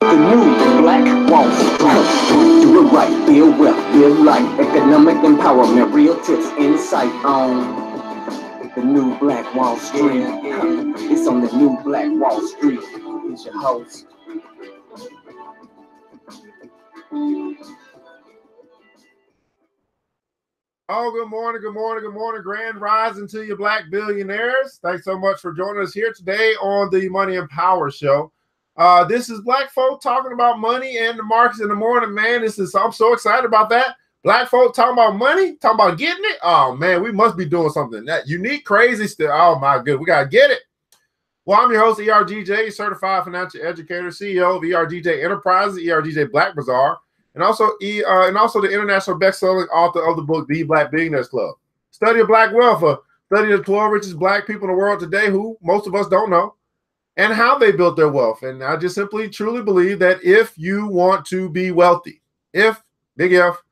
The new Black Wall Street. Do it right, build wealth, build life, economic empowerment, real tips, insight on the new Black Wall Street. It's on the new Black Wall Street. It's your host. Oh, good morning, good morning, good morning. Grand rising to you, Black Billionaires. Thanks so much for joining us here today on the Money and Power Show. This is Black folk talking about money and the markets in the morning, man. I'm so excited about that. Black folk talking about money, talking about getting it. Oh, man, we must be doing something. That unique, crazy stuff. Oh, my good. We got to get it. Well, I'm your host, ERGJ, Certified Financial Educator, CEO of ERGJ Enterprises, ERGJ Black Bazaar, and also the international best-selling author of the book, The Black Billionaires Club. Study of Black wealth, study the 12 richest Black people in the world today who most of us don't know, and how they built their wealth. And I just simply, truly believe that if you want to be wealthy, big F,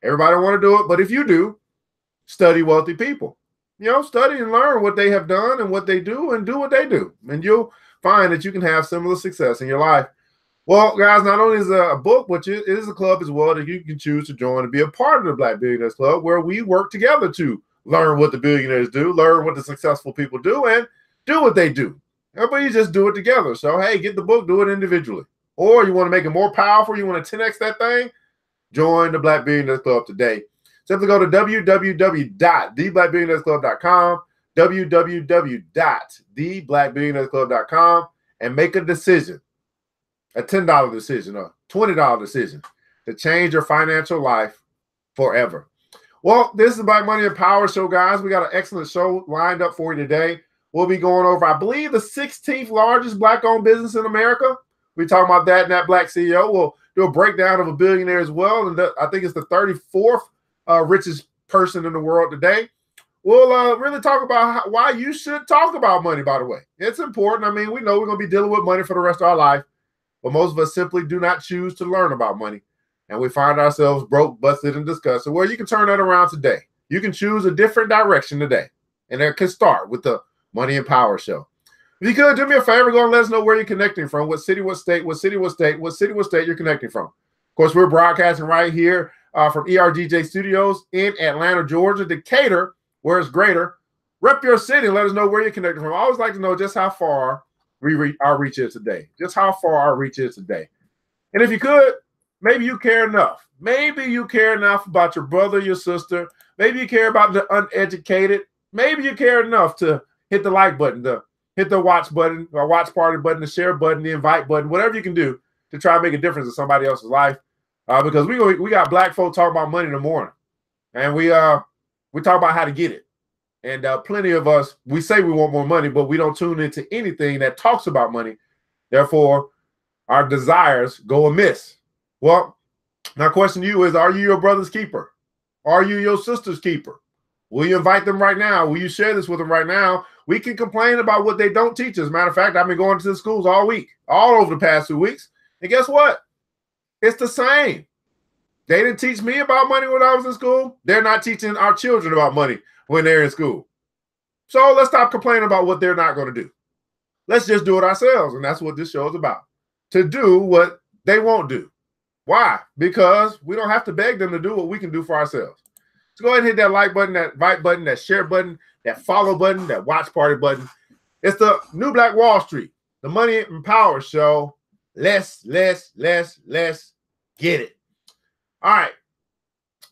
everybody don't want to do it, but if you do, study wealthy people. Study and learn what they have done and what they do and do what they do. And you'll find that you can have similar success in your life. Well, guys, not only is it a book, but it is a club as well that you can choose to join and be a part of the Black Billionaires Club, where we work together to learn what the billionaires do, learn what the successful people do, and do what they do. Everybody just do it together. So, hey, get the book, do it individually. Or you want to make it more powerful, you want to 10x that thing, join the Black Billionaires Club today. Simply go to www.theblackbillionairesclub.com, www.theblackbillionairesclub.com, and make a decision. A $10 decision or $20 decision to change your financial life forever. Well, this is the Black Money and Power Show, guys. We got an excellent show lined up for you today. We'll be going over, I believe, the 16th largest Black-owned business in America. We're talking about that and that Black CEO. We'll do a breakdown of a billionaire as well. And I think it's the 34th richest person in the world today. We'll really talk about why you should talk about money, by the way. It's important. I mean, we know we're going to be dealing with money for the rest of our life. But most of us simply do not choose to learn about money. And we find ourselves broke, busted, and disgusted. Well, you can turn that around today. You can choose a different direction today. And it can start with the Money and Power Show. If you could, do me a favor, go and let us know where you're connecting from, what city, what state, what city, what state, what city, what state you're connecting from. Of course, we're broadcasting right here from ERGJ Studios in Atlanta, Georgia, Decatur, where it's greater. Rep your city and let us know where you're connecting from. I always like to know just how far our reach is today. Just how far our reach is today. And if you could, maybe you care enough. Maybe you care enough about your brother, your sister. Maybe you care about the uneducated. Maybe you care enough to hit the like button, to hit the watch button, or watch party button, the share button, the invite button, whatever you can do to try and make a difference in somebody else's life. Because we got Black folk talking about money in the morning. And we talk about how to get it. And plenty of us, we say we want more money, but we don't tune into anything that talks about money. Therefore, our desires go amiss. Well, my question to you is, are you your brother's keeper? Are you your sister's keeper? Will you invite them right now? Will you share this with them right now? We can complain about what they don't teach us. As a matter of fact, I've been going to the schools all week, all over the past 2 weeks. And guess what? It's the same. They didn't teach me about money when I was in school. They're not teaching our children about money when they're in school. So let's stop complaining about what they're not going to do. Let's just do it ourselves. And that's what this show is about. To do what they won't do. Why? Because we don't have to beg them to do what we can do for ourselves. So go ahead and hit that like button, that invite button, that share button, that follow button, that watch party button. It's the new Black Wall Street, the Money and Power Show. Let's get it. All right.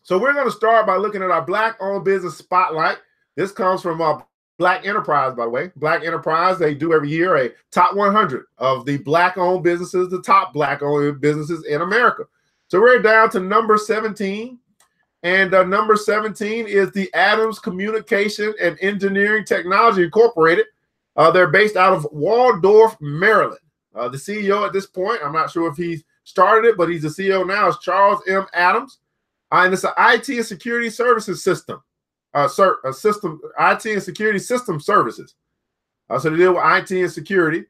So we're going to start by looking at our Black-owned business spotlight. This comes from Black Enterprise, by the way. Black Enterprise, they do every year a top 100 of the Black-owned businesses, the top Black-owned businesses in America. So we're down to number 17. And number 17 is the Adams Communication and Engineering Technology Incorporated. They're based out of Waldorf, Maryland. The CEO at this point, I'm not sure if he's started it, but he's the CEO now, is Charles M. Adams. And it's an IT and security services system. IT and security system services. So they deal with IT and security.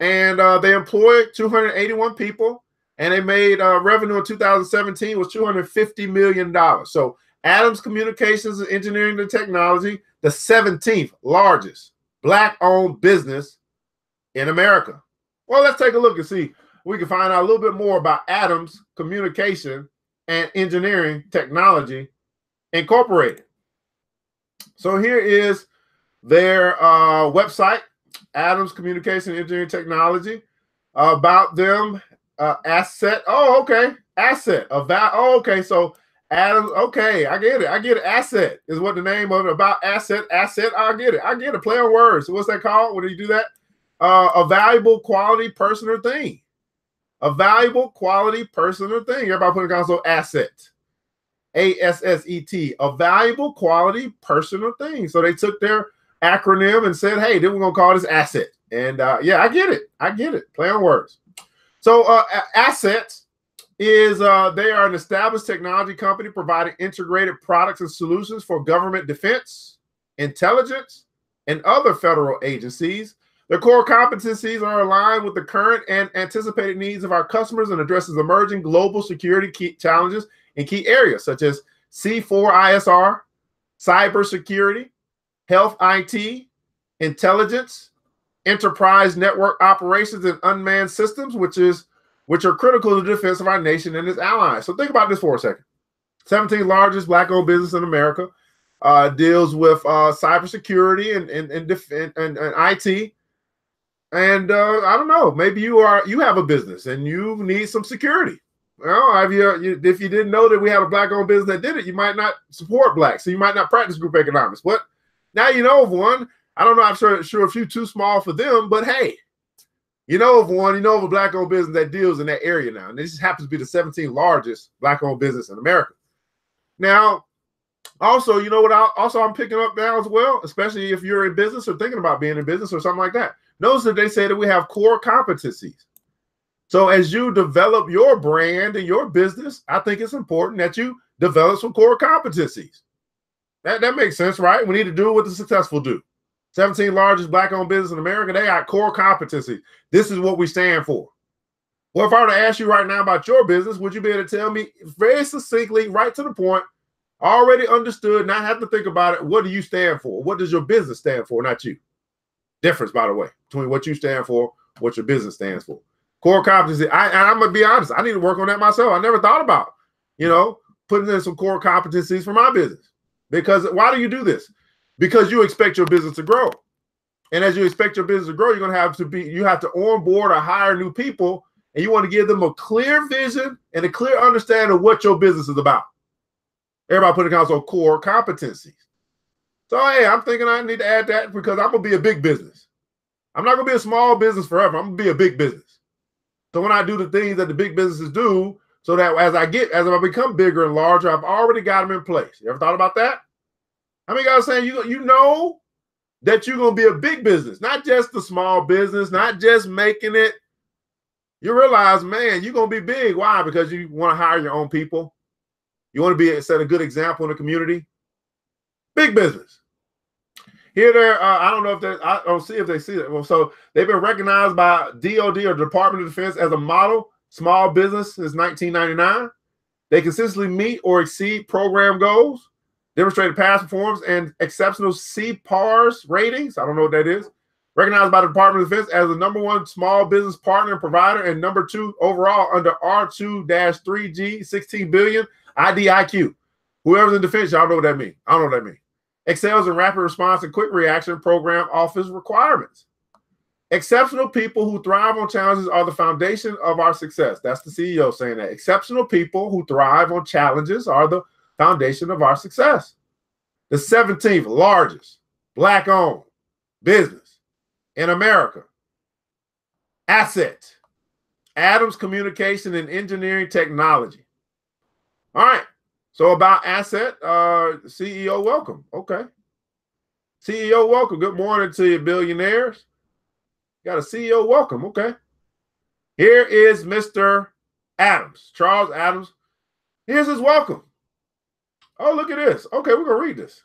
And they employed 281 people. And they made revenue in 2017 was $250 million. So Adams Communications and Engineering and Technology, the 17th largest Black-owned business in America. Well, let's take a look and see we can find out a little bit more about Adams Communication and Engineering Technology Incorporated. So here is their website, Adams Communication and Engineering Technology. About them, asset. Oh, okay. Asset. Oh, okay. So Adams. Okay, I get it. I get it. Asset is what the name of it. About asset. Asset. I get it. I get it. Play on words. So what's that called? When do you do that? A valuable, quality person or thing. A valuable, quality person or thing. Everybody put it down. So asset. ASSET. A valuable, quality person or thing. So they took their acronym and said, hey, then we're gonna call this asset. And yeah, I get it. I get it. Play on words. So Asset is they are an established technology company providing integrated products and solutions for government defense, intelligence, and other federal agencies. Their core competencies are aligned with the current and anticipated needs of our customers and addresses emerging global security challenges in key areas such as C4ISR, cybersecurity, health IT, intelligence, enterprise network operations, and unmanned systems, which are critical to the defense of our nation and its allies. So think about this for a second. 17th largest Black-owned business in America, deals with cybersecurity and IT. And I don't know, maybe you have a business and you need some security. Well, if you didn't know that we had a Black-owned business that did it, you might not support Black, so you might not practice group economics. But now you know of one. I don't know. I'm sure a few too small for them, but hey, you know of one. You know of a Black-owned business that deals in that area now, and this just happens to be the 17th largest Black-owned business in America. Now, also, you know what? I'm picking up now as well, especially if you're in business or thinking about being in business or something like that. Notice that they say that we have core competencies. So as you develop your brand and your business, I think it's important that you develop some core competencies. That makes sense, right? We need to do what the successful do. 17th largest Black-owned business in America, they got core competencies. This is what we stand for. Well, if I were to ask you right now about your business, would you be able to tell me very succinctly, right to the point, already understood, not have to think about it, what do you stand for? What does your business stand for, not you? Difference, by the way, between what you stand for, what your business stands for. Core competency. I'm going to be honest, I need to work on that myself. I never thought about, putting in some core competencies for my business. Because why do you do this? Because you expect your business to grow. And as you expect your business to grow, you have to onboard or hire new people, and you want to give them a clear vision and a clear understanding of what your business is about. Everybody put it down, so core competencies. So, hey, I'm thinking I need to add that because I'm going to be a big business. I'm not going to be a small business forever. I'm going to be a big business. So when I do the things that the big businesses do, so that as I become bigger and larger, I've already got them in place. You ever thought about that? How many guys saying you know that you're going to be a big business, not just the small business, not just making it. You realize, man, you're going to be big. Why? Because you want to hire your own people. You want to set a good example in the community. Big business. Here, I don't know if I don't see if they see it. Well, so they've been recognized by DOD or Department of Defense as a model small business since 1999. They consistently meet or exceed program goals, demonstrated past performance and exceptional CPARS ratings. I don't know what that is. Recognized by the Department of Defense as the #1 small business partner and provider and #2 overall under R2-3G 16 billion IDIQ. Whoever's in defense, y'all know what that means. I don't know what that means. Excels in rapid response and quick reaction program office requirements. Exceptional people who thrive on challenges are the foundation of our success. That's the CEO saying that. Exceptional people who thrive on challenges are the foundation of our success. The 17th largest Black-owned business in America. Asset. Adams Communication and Engineering Technology. All right. So about Asset, CEO, welcome. Okay. CEO, welcome. Good morning to you, billionaires. Got a CEO, welcome. Okay. Here is Mr. Adams, Charles Adams. Here's his welcome. Oh, look at this. Okay, we're going to read this.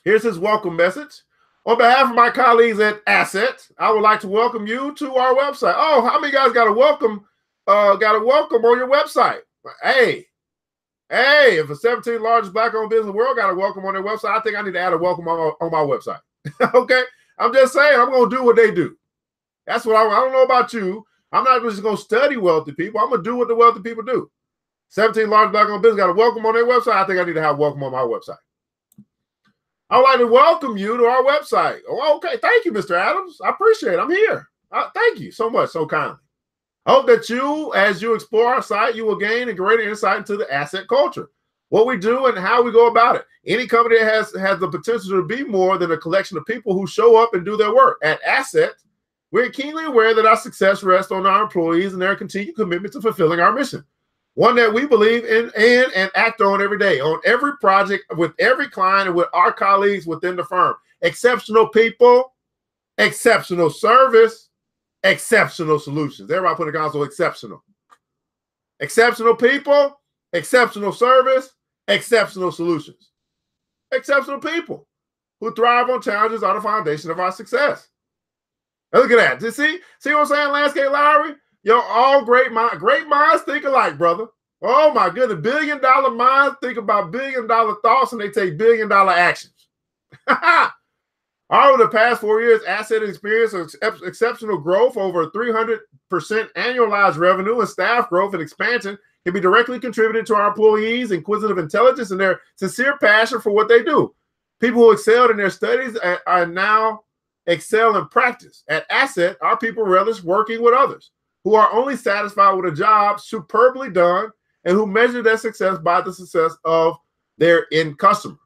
Here's his welcome message. On behalf of my colleagues at Asset, I would like to welcome you to our website. Oh, how many guys got a welcome on your website? Hey, if a 17th largest Black-owned business in the world got a welcome on their website, I think I need to add a welcome on my website. Okay? I'm just saying, I'm going to do what they do. That's what I don't know about you, I'm not just going to study wealthy people. I'm going to do what the wealthy people do. 17 large Black-owned business got a welcome on their website. I think I need to have a welcome on my website. I would like to welcome you to our website. Oh, okay. Thank you, Mr. Adams. I appreciate it. I'm here. Thank you so much, so kindly. I hope that you, as you explore our site, you will gain a greater insight into the asset culture, what we do and how we go about it. Any company that has the potential to be more than a collection of people who show up and do their work. At Asset, we're keenly aware that our success rests on our employees and their continued commitment to fulfilling our mission, one that we believe in and act on every day, on every project, with every client, and with our colleagues within the firm. Exceptional people, exceptional service, exceptional solutions. Everybody put a console exceptional. Exceptional people, exceptional service, exceptional solutions. Exceptional people who thrive on challenges are the foundation of our success. Now look at that. See what I'm saying, Landscape Lowry? Yo, all great minds think alike, brother. Oh my goodness, billion-dollar minds think about billion-dollar thoughts and they take billion-dollar actions. Over the past 4 years, Asset experienced exceptional growth. Over 300% annualized revenue and staff growth and expansion can be directly contributed to our employees' inquisitive intelligence and their sincere passion for what they do. People who excelled in their studies are now excel in practice. At Asset, our people relish working with others who are only satisfied with a job superbly done and who measure their success by the success of their end customer.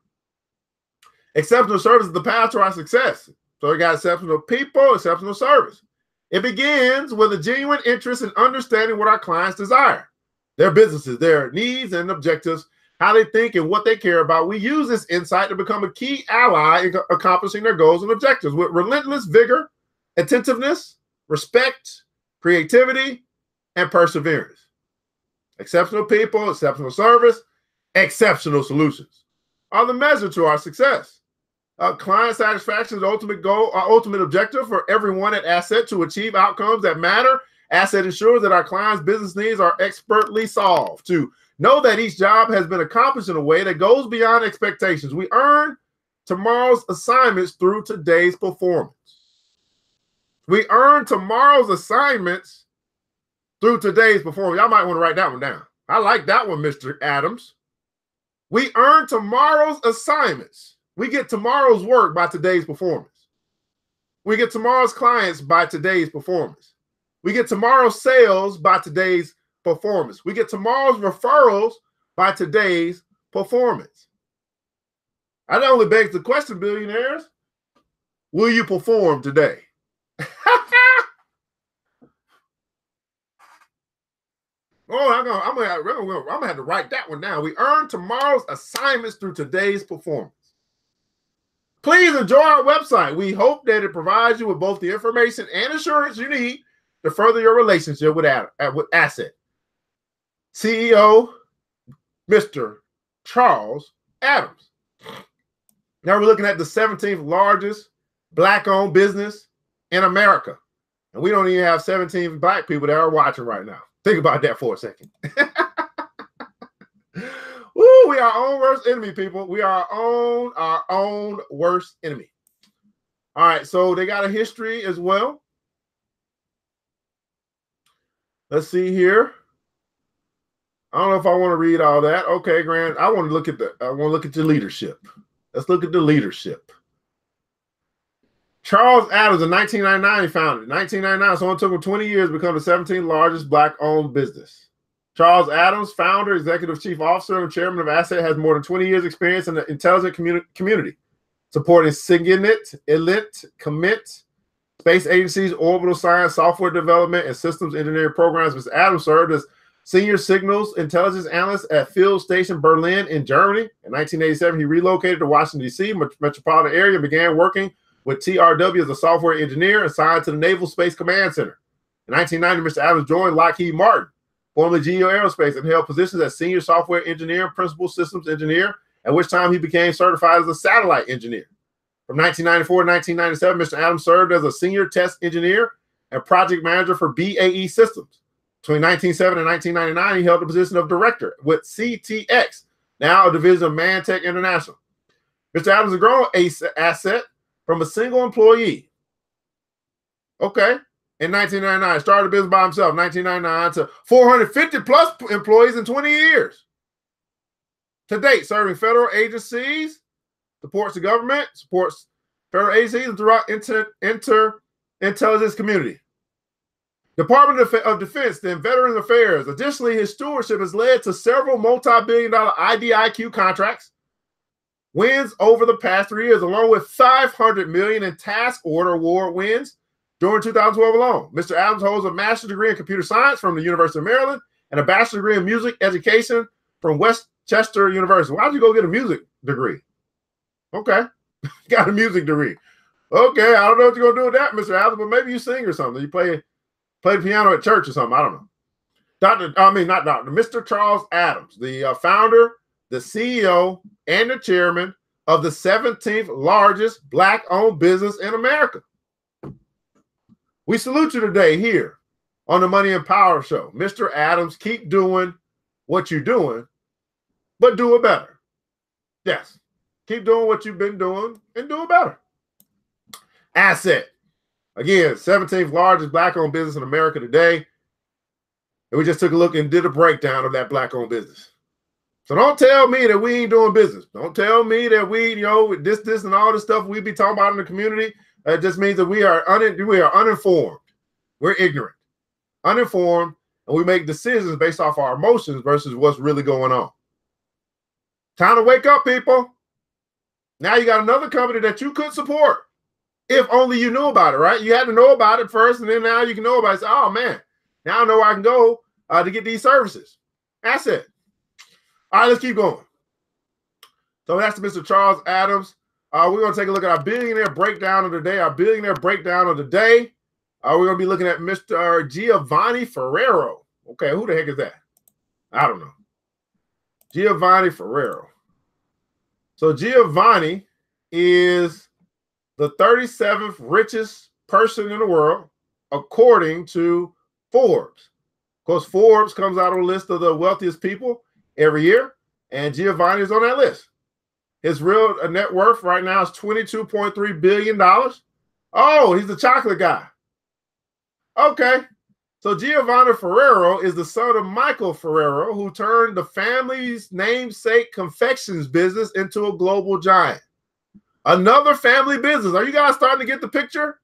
Exceptional service is the path to our success. So we got exceptional people, exceptional service. It begins with a genuine interest in understanding what our clients desire, their businesses, their needs and objectives, how they think and what they care about. We use this insight to become a key ally in accomplishing their goals and objectives with relentless vigor, attentiveness, respect, creativity, and perseverance. Exceptional people, exceptional service, exceptional solutions are the measure to our success. Client satisfaction is the ultimate goal, our ultimate objective for everyone at Asset to achieve outcomes that matter. Asset ensures that our clients' business needs are expertly solved. To know that each job has been accomplished in a way that goes beyond expectations. We earn tomorrow's assignments through today's performance. We earn tomorrow's assignments through today's performance. Y'all might want to write that one down. I like that one, Mr. Adams. We earn tomorrow's assignments. We get tomorrow's work by today's performance. We get tomorrow's clients by today's performance. We get tomorrow's sales by today's performance. We get tomorrow's referrals by today's performance. That only begs the question, billionaires, will you perform today? Oh, I'm gonna have to write that one down. We earn tomorrow's assignments through today's performance. Please enjoy our website. We hope that it provides you with both the information and assurance you need to further your relationship with Asset. CEO, Mr. Charles Adams. Now we're looking at the 17th largest Black-owned business in America. And we don't even have 17 Black people that are watching right now. Think about that for a second. Ooh, we are our own worst enemy, people. We are our own worst enemy. All right, so they got a history as well. Let's see here. I don't know if I want to read all that. Okay, Grant. I want to look at the leadership. Let's look at the leadership. Charles Adams in 1999 he founded. In 1999, so it took him 20 years to become the 17th largest Black-owned business. Charles Adams, founder, executive chief officer, and chairman of Asset, has more than 20 years experience in the intelligent community, supporting SIGINT, ELIT, COMMIT, space agencies, orbital science, software development, and systems engineering programs. Mr. Adams served as senior signals intelligence analyst at Field Station Berlin in Germany. In 1987, he relocated to Washington, D.C. metropolitan area and began working with TRW as a software engineer and signed to the Naval Space Command Center. In 1990, Mr. Adams joined Lockheed Martin, formerly GEO Aerospace, and held positions as senior software engineer and principal systems engineer, at which time he became certified as a satellite engineer. From 1994 to 1997, Mr. Adams served as a senior test engineer and project manager for BAE Systems. Between 1997 and 1999, he held the position of director with CTX, now a division of Mantech International. Mr. Adams has grown Asset from a single employee. Okay. in 1999. Started a business by himself, 1999 to 450 plus employees in 20 years. To date, serving federal agencies, supports the government, supports federal agencies and throughout intelligence community. Department of Defense, then Veterans Affairs. Additionally, his stewardship has led to several multi-billion-dollar IDIQ contracts, wins over the past 3 years, along with $500 million in task order award wins during 2012 alone. Mr. Adams holds a master's degree in computer science from the University of Maryland and a bachelor's degree in music education from Westchester University. Why'd you go get a music degree? Okay, got a music degree. Okay, I don't know what you're gonna do with that, Mr. Adams, but maybe you sing or something. You play the piano at church or something. I don't know. Mr. Charles Adams, the founder, the CEO, and the chairman of the 17th largest Black-owned business in America. We salute you today here on the Money and Power Show. Mr. Adams, keep doing what you're doing, but do it better. Yes, keep doing what you've been doing and do it better. Asset. Again, 17th largest Black-owned business in America today. And we just took a look and did a breakdown of that Black-owned business. So don't tell me that we ain't doing business. Don't tell me that we, this, and all this stuff we be talking about in the community. It just means that we are uninformed. We're ignorant, uninformed, and we make decisions based off our emotions versus what's really going on. Time to wake up, people. Now you got another company that you could support. If only you knew about it, right? You had to know about it first, and then now you can know about it. Say, oh, man, now I know where I can go to get these services. That's it. All right, let's keep going. So that's Mr. Charles Adams. We're going to take a look at our billionaire breakdown of the day. We're going to be looking at Mr. Giovanni Ferrero. Okay, who the heck is that? I don't know. Giovanni Ferrero. So Giovanni is the 37th richest person in the world, according to Forbes. Of course, Forbes comes out on a list of the wealthiest people every year, and Giovanni is on that list. His real net worth right now is $22.3 billion. Oh, he's the chocolate guy. Okay. So Giovanni Ferrero is the son of Michael Ferrero, who turned the family's namesake confections business into a global giant. Another family business. Are you guys starting to get the picture?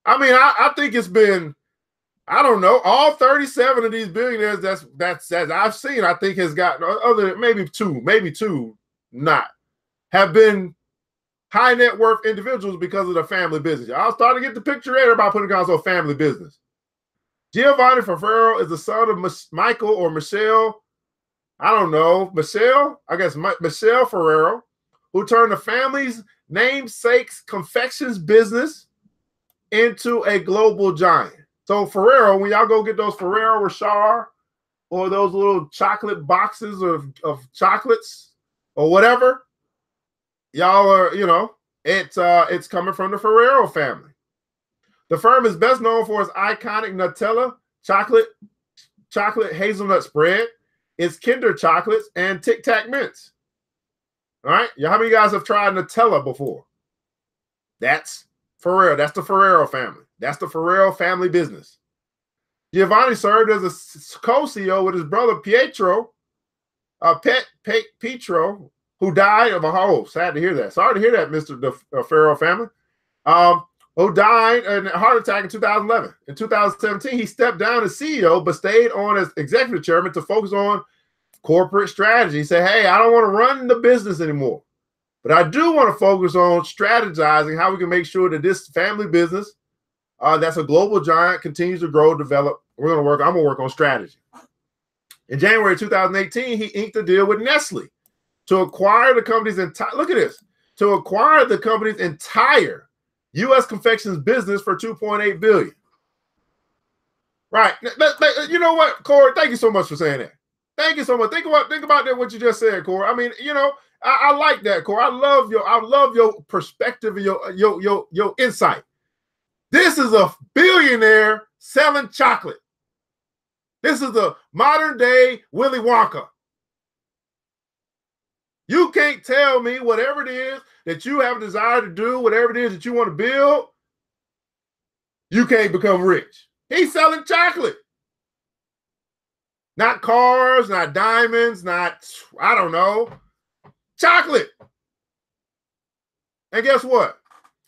I mean, I think it's been, I don't know, all 37 of these billionaires that's I've seen, I think has got, other maybe two not, have been high net worth individuals because of the family business. I'll start to get the picture there about putting down some family business. Giovanni Ferrero is the son of Michael or Michelle, I don't know, Michelle Ferrero, who turned the family's namesake's confections business into a global giant. So Ferrero, when y'all go get those Ferrero Rocher or those little chocolate boxes of chocolates or whatever, y'all are, it's coming from the Ferrero family. The firm is best known for its iconic Nutella chocolate hazelnut spread, its Kinder chocolates, and Tic Tac mints. All right, how many of you guys have tried Nutella before? That's Ferrero. That's the Ferrero family. That's the Ferrero family business. Giovanni served as a co-CEO with his brother Pietro, who died of sad to hear that. Sorry to hear that, Mr. Ferrero family. Who died in a heart attack in 2011. In 2017, he stepped down as CEO, but stayed on as executive chairman to focus on corporate strategy. He said, hey, I don't want to run the business anymore, but I do want to focus on strategizing how we can make sure that this family business that's a global giant continues to grow, develop. I'm going to work on strategy. In January 2018, he inked a deal with Nestle to acquire the company's entire U.S. confections business for $2.8 billion. Right. You know what, Corey? Thank you so much for saying that. Thank you so much. Think about that, what you just said, Corey. I mean, I like that, Corey. I love your perspective and your insight. This is a billionaire selling chocolate. This is the modern day Willy Wonka. You can't tell me whatever it is that you have a desire to do, whatever it is that you want to build, you can't become rich. He's selling chocolate. Not cars, not diamonds, not, I don't know, chocolate. And guess what?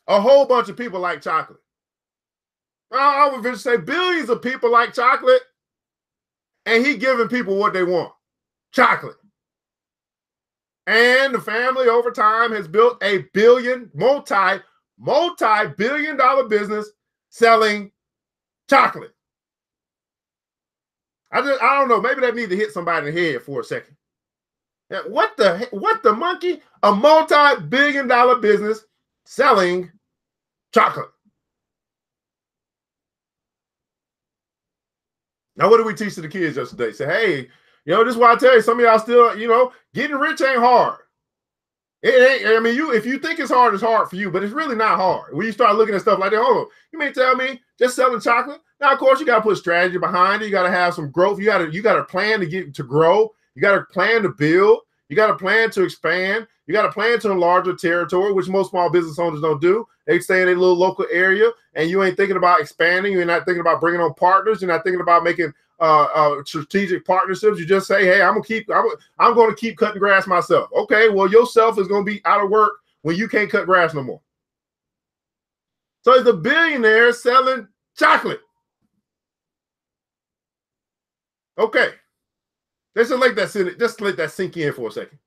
A whole bunch of people like chocolate. I would just say billions of people like chocolate, and he giving people what they want, chocolate. And the family over time has built a multi-billion-dollar business selling chocolate. I don't know. Maybe that need to hit somebody in the head for a second. What the monkey? A multi-billion-dollar business selling chocolate. Now, what did we teach to the kids yesterday? Say, hey, this is why I tell you, some of y'all still, getting rich ain't hard. It ain't. I mean, if you think it's hard for you, but it's really not hard. When you start looking at stuff like that, hold on, you may tell me just selling chocolate. Now, of course, you got to put strategy behind it. You got to have some growth. You got to plan to grow. You got to plan to build. You got to plan to expand. You got to plan to enlarge your territory, which most small business owners don't do. They stay in a little local area, and you ain't thinking about expanding. You're not thinking about bringing on partners. You're not thinking about making strategic partnerships. You just say, hey, I'm going to keep cutting grass myself. Okay, well, yourself is going to be out of work when you can't cut grass no more. So it's a billionaire selling chocolate. Okay. Let's just let that sink in for a second.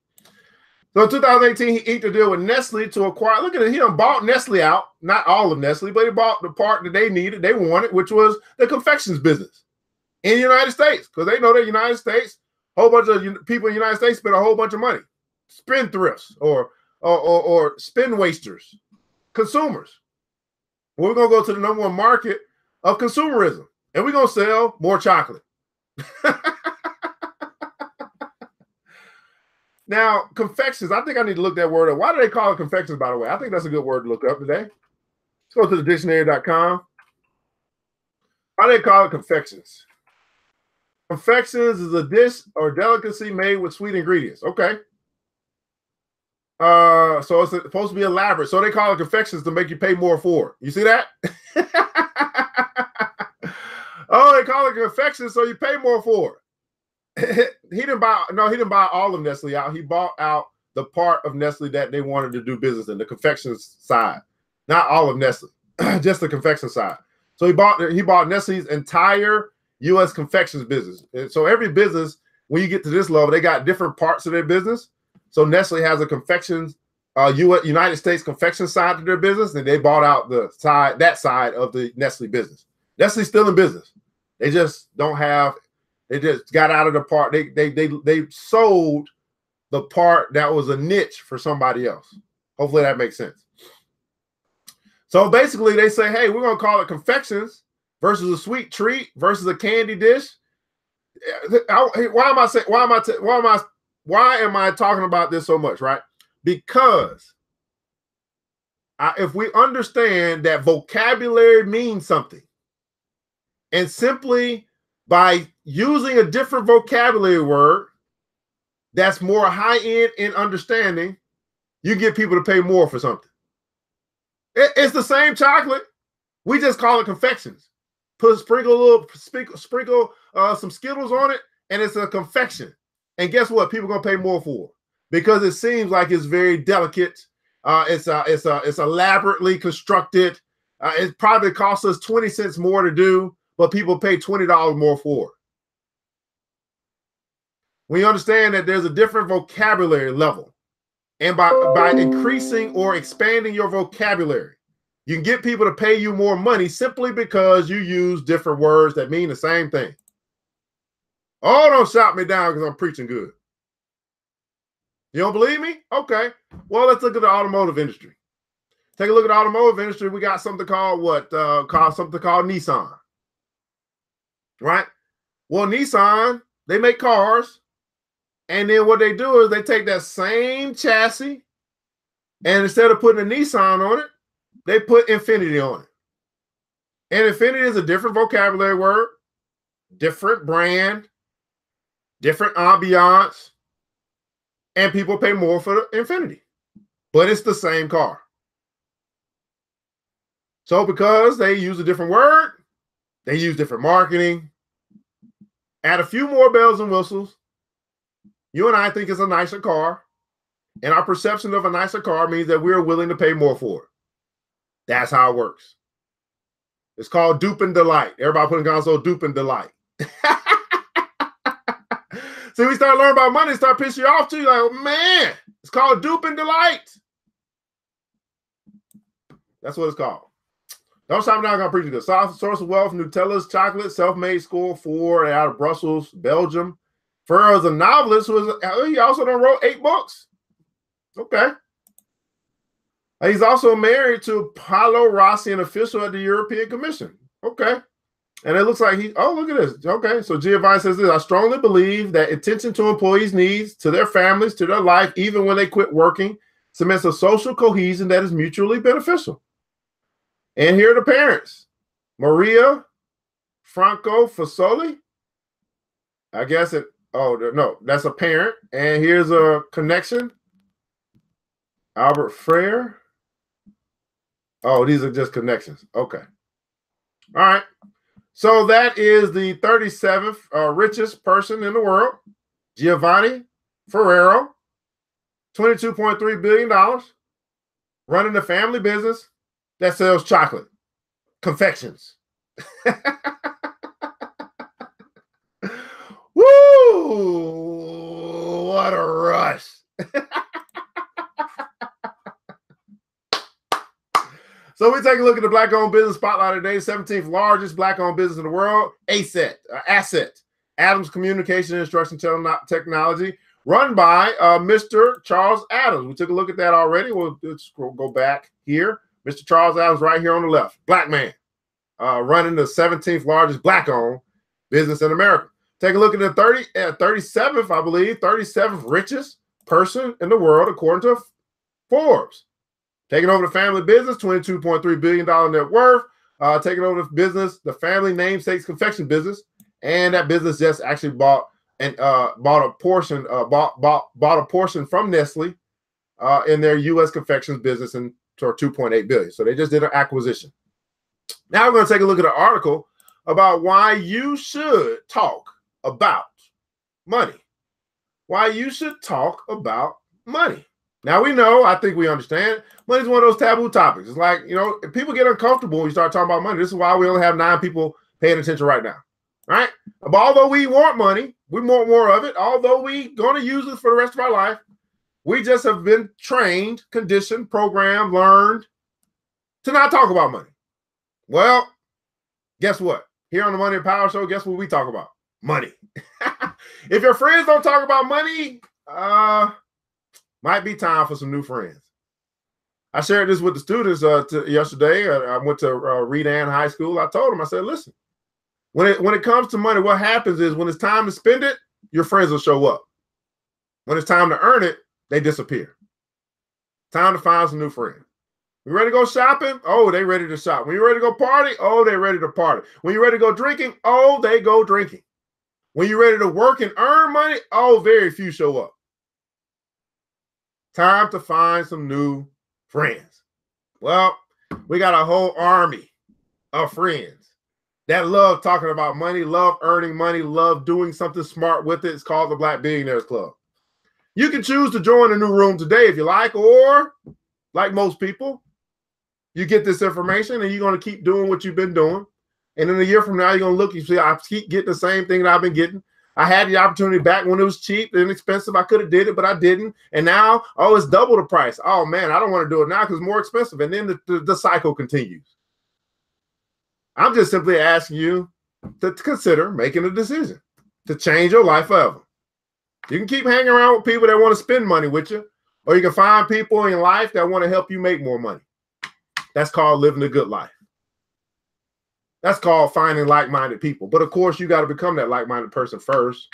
So in 2018, he inked a deal with Nestle to acquire. Look at it. He done bought Nestle out. Not all of Nestle, but he bought the part that they needed, they wanted, which was the confections business in the United States. Because they know that United States, a whole bunch of people in the United States spend a whole bunch of money. Spendthrifts or spend wasters, consumers. We're going to go to the #1 market of consumerism, and we're going to sell more chocolate. Now, confections, I think I need to look that word up. Why do they call it confections, by the way? I think that's a good word to look up today. Let's go to the dictionary.com. Why do they call it confections? Confections is a dish or delicacy made with sweet ingredients. Okay. So it's supposed to be elaborate. So they call it confections to make you pay more for it. You see that? Oh, they call it confections so you pay more for it. He didn't buy all of Nestle out. He bought out the part of Nestle that they wanted to do business in, the confections side. Not all of Nestle, just the confection side. So he bought Nestle's entire U.S. confections business. And so every business, when you get to this level, they got different parts of their business. So Nestle has a confections, United States confection side of their business, and they bought out that side of the Nestle business. Nestle's still in business. They just don't have. They just got out of the part. They sold the part that was a niche for somebody else. Hopefully that makes sense. So basically, they say, "Hey, we're going to call it confections versus a sweet treat versus a candy dish." Why am I talking about this so much? Right? Because if we understand that vocabulary means something, and simply by using a different vocabulary word that's more high-end in understanding, you get people to pay more for something. It's the same chocolate. We just call it confections. Sprinkle some Skittles on it, and it's a confection. And guess what? People are gonna pay more for it because it seems like it's very delicate. It's elaborately constructed. It probably costs us 20 cents more to do, but people pay $20 more for it. We understand that there's a different vocabulary level. And by increasing or expanding your vocabulary, you can get people to pay you more money simply because you use different words that mean the same thing. Oh, don't shout me down because I'm preaching good. You don't believe me? Okay. Well, let's look at the automotive industry. Take a look at the automotive industry. We got something called Nissan. Right? Well, Nissan, they make cars. And then what they do is they take that same chassis, and instead of putting a Nissan on it, they put Infinity on it. And Infinity is a different vocabulary word, different brand, different ambiance, and people pay more for the Infinity. But it's the same car. So because they use a different word, they use different marketing, add a few more bells and whistles. You and I think it's a nicer car, and our perception of a nicer car means that we're willing to pay more for it. That's how it works. It's called dupe and delight. Everybody putting console dupe and delight. See, we start learning about money, start pissing you off too. You're like, oh, man, it's called dupe and delight. That's what it's called. Don't stop now. I'm going to preach you this. Source of wealth, Nutella's chocolate, self-made, score 4 out of Brussels, Belgium. Ferrero is a novelist he also done wrote 8 books. Okay. He's also married to Paolo Rossi, an official at the European Commission. Okay. And it looks like look at this. Okay. So Giovanni says this: I strongly believe that attention to employees' needs, to their families, to their life, even when they quit working, cements a social cohesion that is mutually beneficial. And here are the parents: Maria Franco Fasoli. I guess no, that's a parent. And here's a connection: Albert Frere. Oh, these are just connections. Okay. All right. So that is the 37th richest person in the world, Giovanni Ferrero, $22.3 billion, running a family business that sells chocolate, Confections. Woo! What a rush. So we take a look at the Black-owned business spotlight today. 17th largest Black-owned business in the world, Asset, Adams Communication and Instruction Technology, run by Mr. Charles Adams. We took a look at that already. We'll go back here. Mr. Charles Adams right here on the left, black man, running the 17th largest Black-owned business in America. Take a look at the 37th, I believe, 37th richest person in the world, according to Forbes. Taking over the family business, $22.3 billion net worth. Taking over the business, the family namesakes confection business, and that business just actually bought a portion from Nestle in their U.S. confections business for $2.8 billion. So they just did an acquisition. Now we're going to take a look at an article about why you should talk about money. Why you should talk about money. Now we know, I think we understand, money is one of those taboo topics. It's like, if people get uncomfortable when you start talking about money. This is why we only have 9 people paying attention right now, right? But although we want money, we want more of it. Although we're going to use it for the rest of our life, we just have been trained, conditioned, programmed, learned to not talk about money. Well, guess what? Here on the Money and Power Show, guess what we talk about? Money. If your friends don't talk about money, might be time for some new friends. I shared this with the students yesterday. I went to Redan High School. I told them, I said, listen, when it comes to money, what happens is when it's time to spend it, your friends will show up. When it's time to earn it, they disappear. Time to find some new friends. You ready to go shopping? Oh, they ready to shop. When you're ready to go party? Oh, they ready to party. When you're ready to go drinking? Oh, they go drinking. When you're ready to work and earn money? Oh, very few show up. Time to find some new friends. Well, we got a whole army of friends that love talking about money, love earning money, love doing something smart with it. It's called the Black Billionaires Club. You can choose to join a new room today if you like, or like most people, you get this information and you're going to keep doing what you've been doing. And in a year from now, you're going to look and see, I keep getting the same thing that I've been getting. I had the opportunity back when it was cheap and inexpensive. I could have did it, but I didn't. And now, it's double the price. Oh, man, I don't want to do it now because it's more expensive. And then the cycle continues. I'm just simply asking you to consider making a decision to change your life forever. You can keep hanging around with people that want to spend money with you, or you can find people in your life that want to help you make more money. That's called living a good life. That's called finding like-minded people. But of course, you got to become that like-minded person first.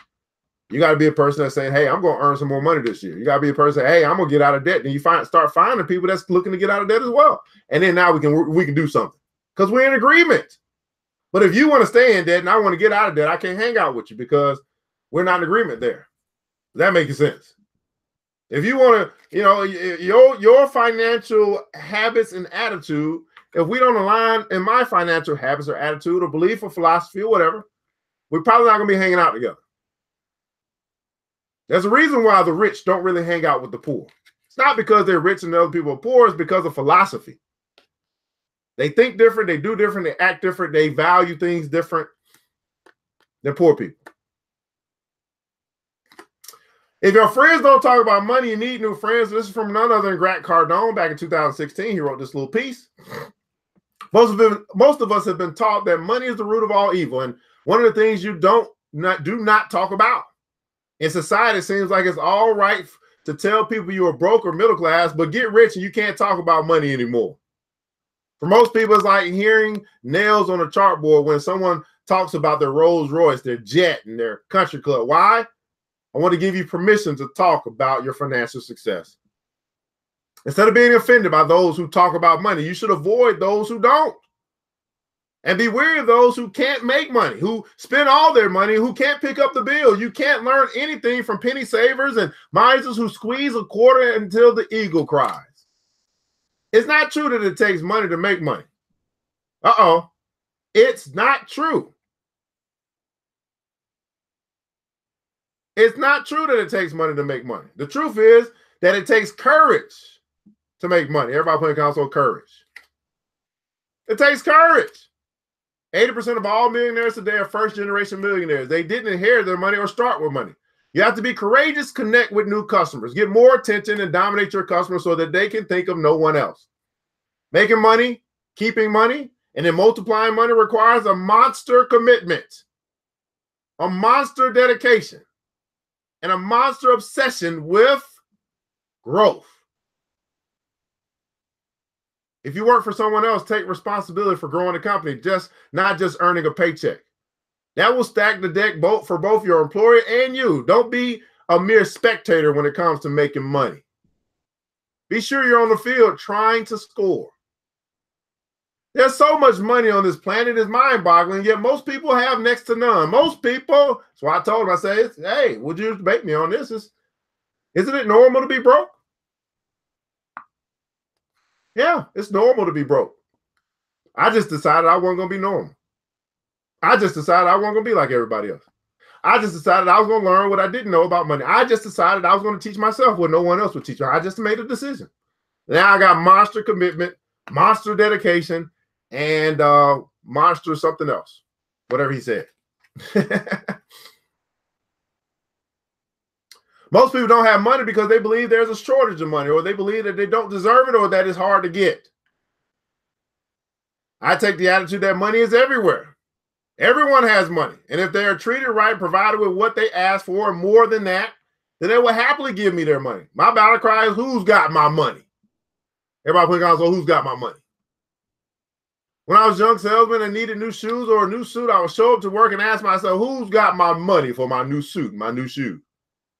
You got to be a person that's saying, hey, I'm going to earn some more money this year. You got to be a person, hey, I'm going to get out of debt. And you start finding people that's looking to get out of debt as well. And then now we can do something because we're in agreement. But if you want to stay in debt and I want to get out of debt, I can't hang out with you because we're not in agreement there. Does that make sense? If you want to, your financial habits and attitude if we don't align in my financial habits or attitude or belief or philosophy or whatever, we're probably not going to be hanging out together. There's a reason why the rich don't really hang out with the poor. It's not because they're rich and the other people are poor. It's because of philosophy. They think different. They do different. They act different. They value things different than poor people. If your friends don't talk about money, you need new friends. This is from none other than Grant Cardone back in 2016. He wrote this little piece. Most of us have been taught that money is the root of all evil. And one of the things you do not talk about. In society, it seems like it's all right to tell people you are broke or middle class, but get rich and you can't talk about money anymore. For most people, it's like hearing nails on a chalkboard when someone talks about their Rolls Royce, their jet, and their country club. Why? I want to give you permission to talk about your financial success. Instead of being offended by those who talk about money, you should avoid those who don't. And be wary of those who can't make money, who spend all their money, who can't pick up the bill. You can't learn anything from penny savers and misers who squeeze a quarter until the eagle cries. It's not true that it takes money to make money. It's not true. It's not true that it takes money to make money. The truth is that it takes courage to make money. Everybody playing console, courage. It takes courage. 80% of all millionaires today are first-generation millionaires. They didn't inherit their money or start with money. You have to be courageous, connect with new customers, get more attention, and dominate your customers so that they can think of no one else. Making money, keeping money, and then multiplying money requires a monster commitment, a monster dedication, and a monster obsession with growth. If you work for someone else, take responsibility for growing the company, not just earning a paycheck. That will stack the deck for both your employer and you. Don't be a mere spectator when it comes to making money. Be sure you're on the field trying to score. There's so much money on this planet, it's mind-boggling, yet most people have next to none. Most people, that's why I told him, I said, hey, would you debate me on this? Isn't it normal to be broke? Yeah, it's normal to be broke. I just decided I wasn't going to be normal. I just decided I wasn't going to be like everybody else. I just decided I was going to learn what I didn't know about money. I just decided I was going to teach myself what no one else would teach me. I just made a decision. Now I got monster commitment, monster dedication, and monster something else, whatever he said. Most people don't have money because they believe there's a shortage of money, or they believe that they don't deserve it, or that it's hard to get. I take the attitude that money is everywhere. Everyone has money. And if they are treated right, provided with what they ask for and more than that, then they will happily give me their money. My battle cry is, who's got my money? Everybody put on, so who's got my money? When I was a young salesman and needed new shoes or a new suit, I would show up to work and ask myself, who's got my money for my new suit, my new shoes?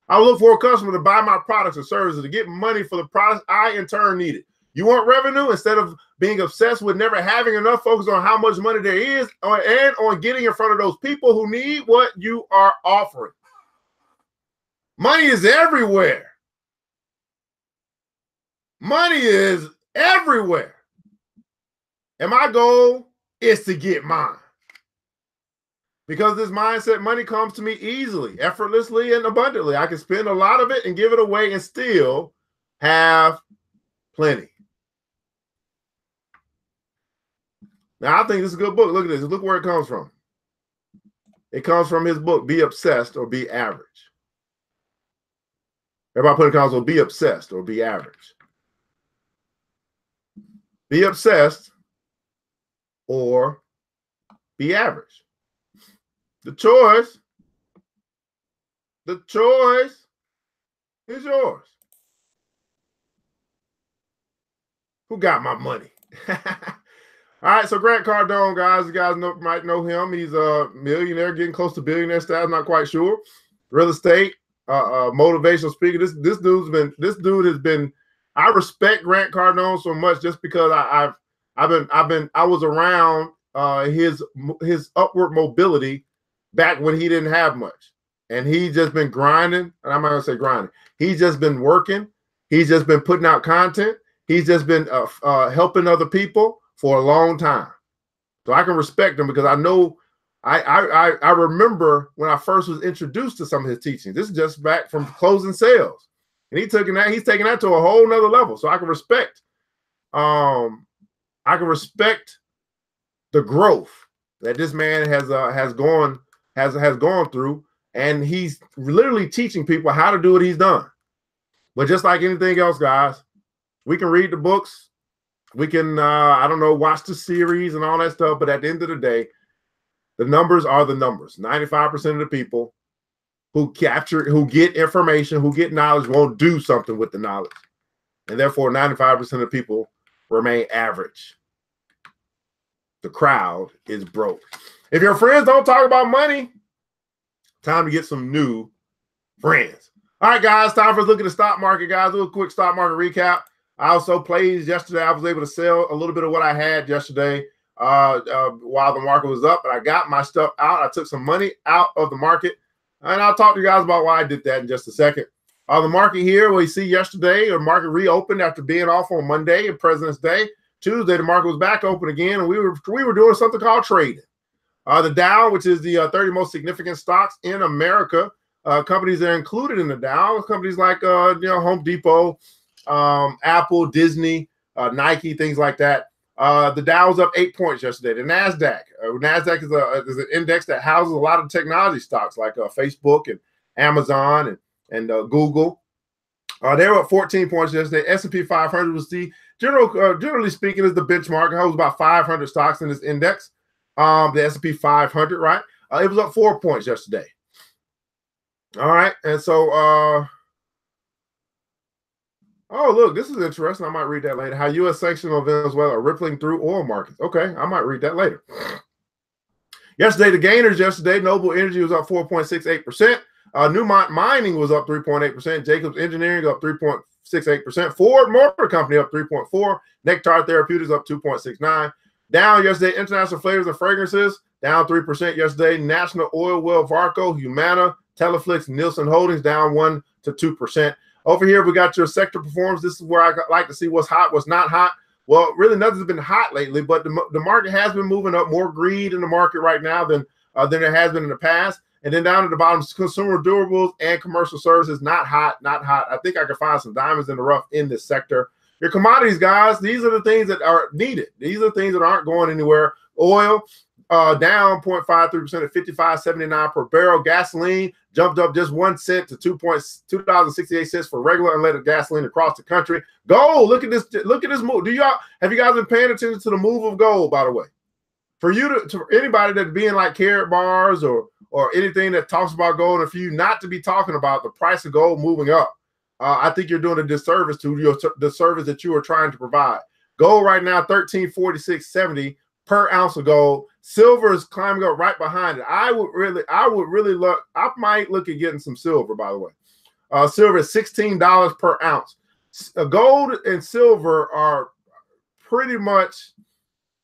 I would look for a customer to buy my products or services, to get money for the products I in turn needed. You want revenue? Instead of being obsessed with never having enough, focus on how much money there is and on getting in front of those people who need what you are offering. Money is everywhere. Money is everywhere. And my goal is to get mine. Because this mindset, money comes to me easily, effortlessly, and abundantly. I can spend a lot of it and give it away and still have plenty. Now, I think this is a good book. Look at this. Look where it comes from. It comes from his book, Be Obsessed or Be Average. Everybody put in comments, be obsessed or be average. Be obsessed or be average. The choice is yours. Who got my money? All right, so Grant Cardone, guys, you guys might know him. He's a millionaire, getting close to billionaire status, not quite sure. Real estate, motivational speaker. This dude has been. I respect Grant Cardone so much just because I was around his upward mobility back when he didn't have much, and he just been grinding. And I'm not gonna say grinding. He's just been working. He's just been putting out content. He's just been helping other people for a long time. So I can respect him because I know I remember when I first was introduced to some of his teachings. This is just back from closing sales. And he's taking that to a whole nother level. So I can respect the growth that this man has gone through, and he's literally teaching people how to do what he's done. But just like anything else, guys, we can read the books, we can I don't know, watch the series and all that stuff, but at the end of the day, the numbers are the numbers. 95% of the people who get information, who get knowledge, won't do something with the knowledge. And therefore, 95% of people remain average. The crowd is broke. If your friends don't talk about money, time to get some new friends. All right, guys, time for us to look at the stock market, guys. Do a quick stock market recap. I also played yesterday. I was able to sell a little bit of what I had yesterday while the market was up, but I got my stuff out. I took some money out of the market, and I'll talk to you guys about why I did that in just a second. The market here, we see yesterday, the market reopened after being off on Monday and President's Day. Tuesday, the market was back open again, and we were doing something called trading. The Dow, which is the 30 most significant stocks in America, companies that are included in the Dow, companies like Home Depot, Apple, Disney, Nike, things like that. The Dow was up 8 points yesterday. The NASDAQ is an index that houses a lot of technology stocks like Facebook and Amazon and Google. They were up 14 points yesterday. S&P 500 was generally speaking, is the benchmark. It holds about 500 stocks in this index. The S&P 500, right? It was up 4 points yesterday. All right, and so, oh, look, this is interesting. I might read that later. How U.S. sanctions on Venezuela are rippling through oil markets. Okay, I might read that later. Yesterday, the gainers yesterday, Noble Energy was up 4.68%. Newmont Mining was up 3.8%. Jacobs Engineering up 3.68%. Ford Motor Company up 3.4%. Nectar Therapeutics up 2.69%. Down yesterday, International Flavors and Fragrances down 3% yesterday. National Oil Well, Varco, Humana, Teleflix, Nielsen Holdings down 1 to 2%. Over here, we got your sector performance. This is where I like to see what's hot, what's not hot. Well, really, nothing's been hot lately, but the market has been moving up. More greed in the market right now than there has been in the past. And then down at the bottom, consumer durables and commercial services, not hot, not hot. I think I can find some diamonds in the rough in this sector. Your commodities, guys, these are the things that are needed. These are the things that aren't going anywhere. Oil down 0.53% at $55.79 per barrel. Gasoline jumped up just 1 cent to $2.68 for regular unleaded gasoline across the country. Gold, look at this move. Have you guys been paying attention to the move of gold, by the way? For you to anybody that's being like carrot bars or anything that talks about gold, and for you not to be talking about the price of gold moving up, I think you're doing a disservice to the service that you are trying to provide. Gold right now, $1346.70 per ounce of gold. Silver is climbing up right behind it. I might look at getting some silver, by the way. Silver is $16 per ounce. Gold and silver are pretty much,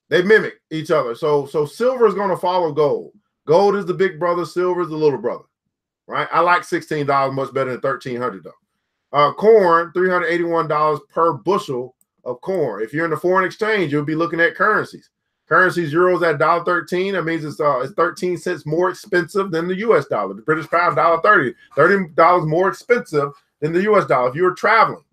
they mimic each other. So silver is going to follow gold. Gold is the big brother, silver is the little brother, right? I like $16 much better than $1,300 though. Corn, $381 per bushel of corn. If you're in the foreign exchange, you'll be looking at currencies. Currencies, euros at $1.13. That means it's 13 cents more expensive than the U.S. dollar. The British pound, $1.30. $30 more expensive than the U.S. dollar. If you're traveling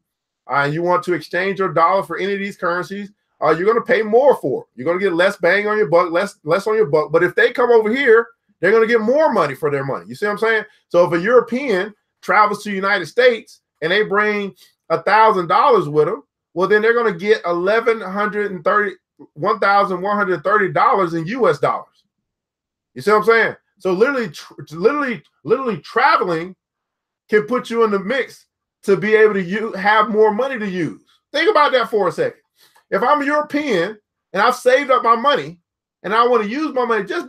and you want to exchange your dollar for any of these currencies, you're going to pay more for it. You're going to get less bang on your buck, less on your buck. But if they come over here, they're going to get more money for their money. You see what I'm saying? So if a European travels to the United States and they bring $1,000 with them, well, then they're going to get $1,130 in U.S. dollars. You see what I'm saying? So literally traveling can put you in the mix to be able to have more money to use. Think about that for a second. If I'm a European and I've saved up my money and I want to use my money, just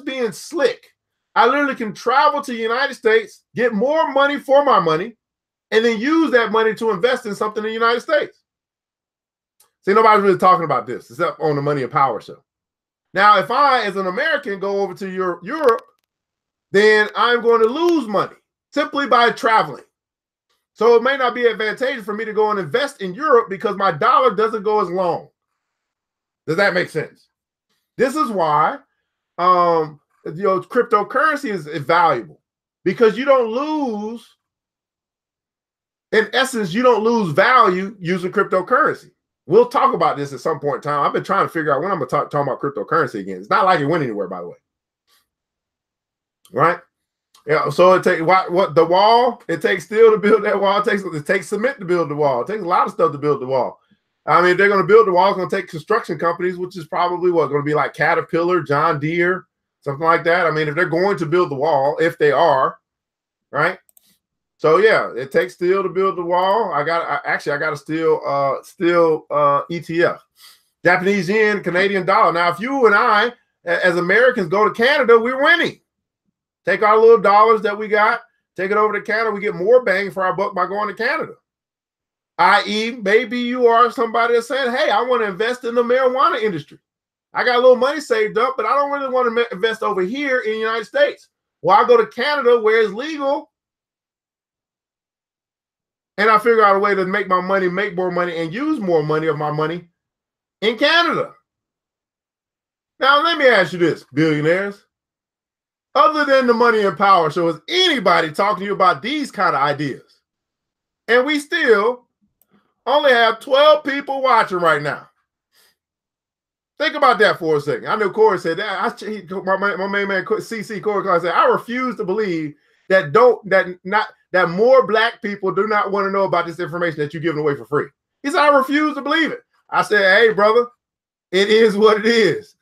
being slick, I literally can travel to the United States, get more money for my money, and then use that money to invest in something in the United States. See, nobody's really talking about this except on the Money and Power show. Now, if I, as an American, go over to Europe, then I'm going to lose money simply by traveling. So it may not be advantageous for me to go and invest in Europe because my dollar doesn't go as long. Does that make sense? This is why cryptocurrency is valuable, because you don't lose, in essence, you don't lose value using cryptocurrency. We'll talk about this at some point in time. I've been trying to figure out when I'm going to talk about cryptocurrency again. It's not like it went anywhere, by the way. Right? Yeah. So it takes what the wall. It takes steel to build that wall. It takes cement to build the wall. It takes a lot of stuff to build the wall. I mean, if they're going to build the wall, it's going to take construction companies, which is probably going to be like Caterpillar, John Deere, something like that. I mean, if they're going to build the wall, if they are, right? So yeah, it takes steel to build the wall. I got a steel ETF, Japanese yen, Canadian dollar. Now, if you and I, as Americans, go to Canada, we're winning. Take our little dollars that we got, take it over to Canada. We get more bang for our buck by going to Canada. I.e., maybe you are somebody that's saying, hey, I want to invest in the marijuana industry. I got a little money saved up, but I don't really want to invest over here in the United States. Well, I go to Canada where it's legal, and I figure out a way to make my money, make more money, and use more money of my money in Canada. Now, let me ask you this, billionaires. Other than the Money and Power Show, is anybody talking to you about these kind of ideas? And we still only have 12 people watching right now. Think about that for a second. I know Corey said that. My main man, CC Corey, said, I refuse to believe that more black people do not want to know about this information that you're giving away for free. He said, I refuse to believe it. I said, hey, brother, it is what it is.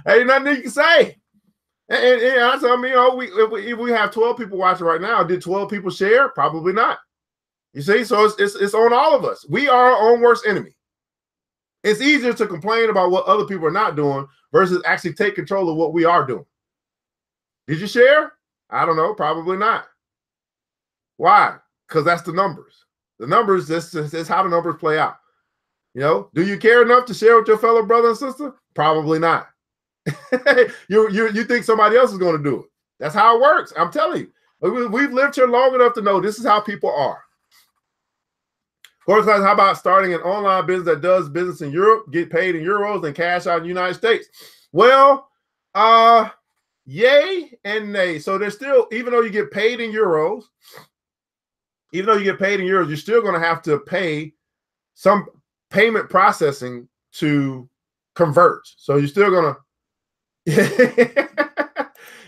Ain't nothing you can say. And I said, I mean, if we have 12 people watching right now, did 12 people share? Probably not. You see, so it's on all of us. We are our own worst enemy. It's easier to complain about what other people are not doing versus actually take control of what we are doing. Did you share? I don't know. Probably not. Why? Because that's the numbers. The numbers, this is how the numbers play out. You know, do you care enough to share with your fellow brother and sister? Probably not. You think somebody else is going to do it. That's how it works. I'm telling you. We've lived here long enough to know this is how people are. Of course, how about starting an online business that does business in Europe, get paid in euros, and cash out in the United States? Well, yay and nay. So there's still, even though you get paid in euros, you're still going to have to pay some payment processing to convert. So you're still going to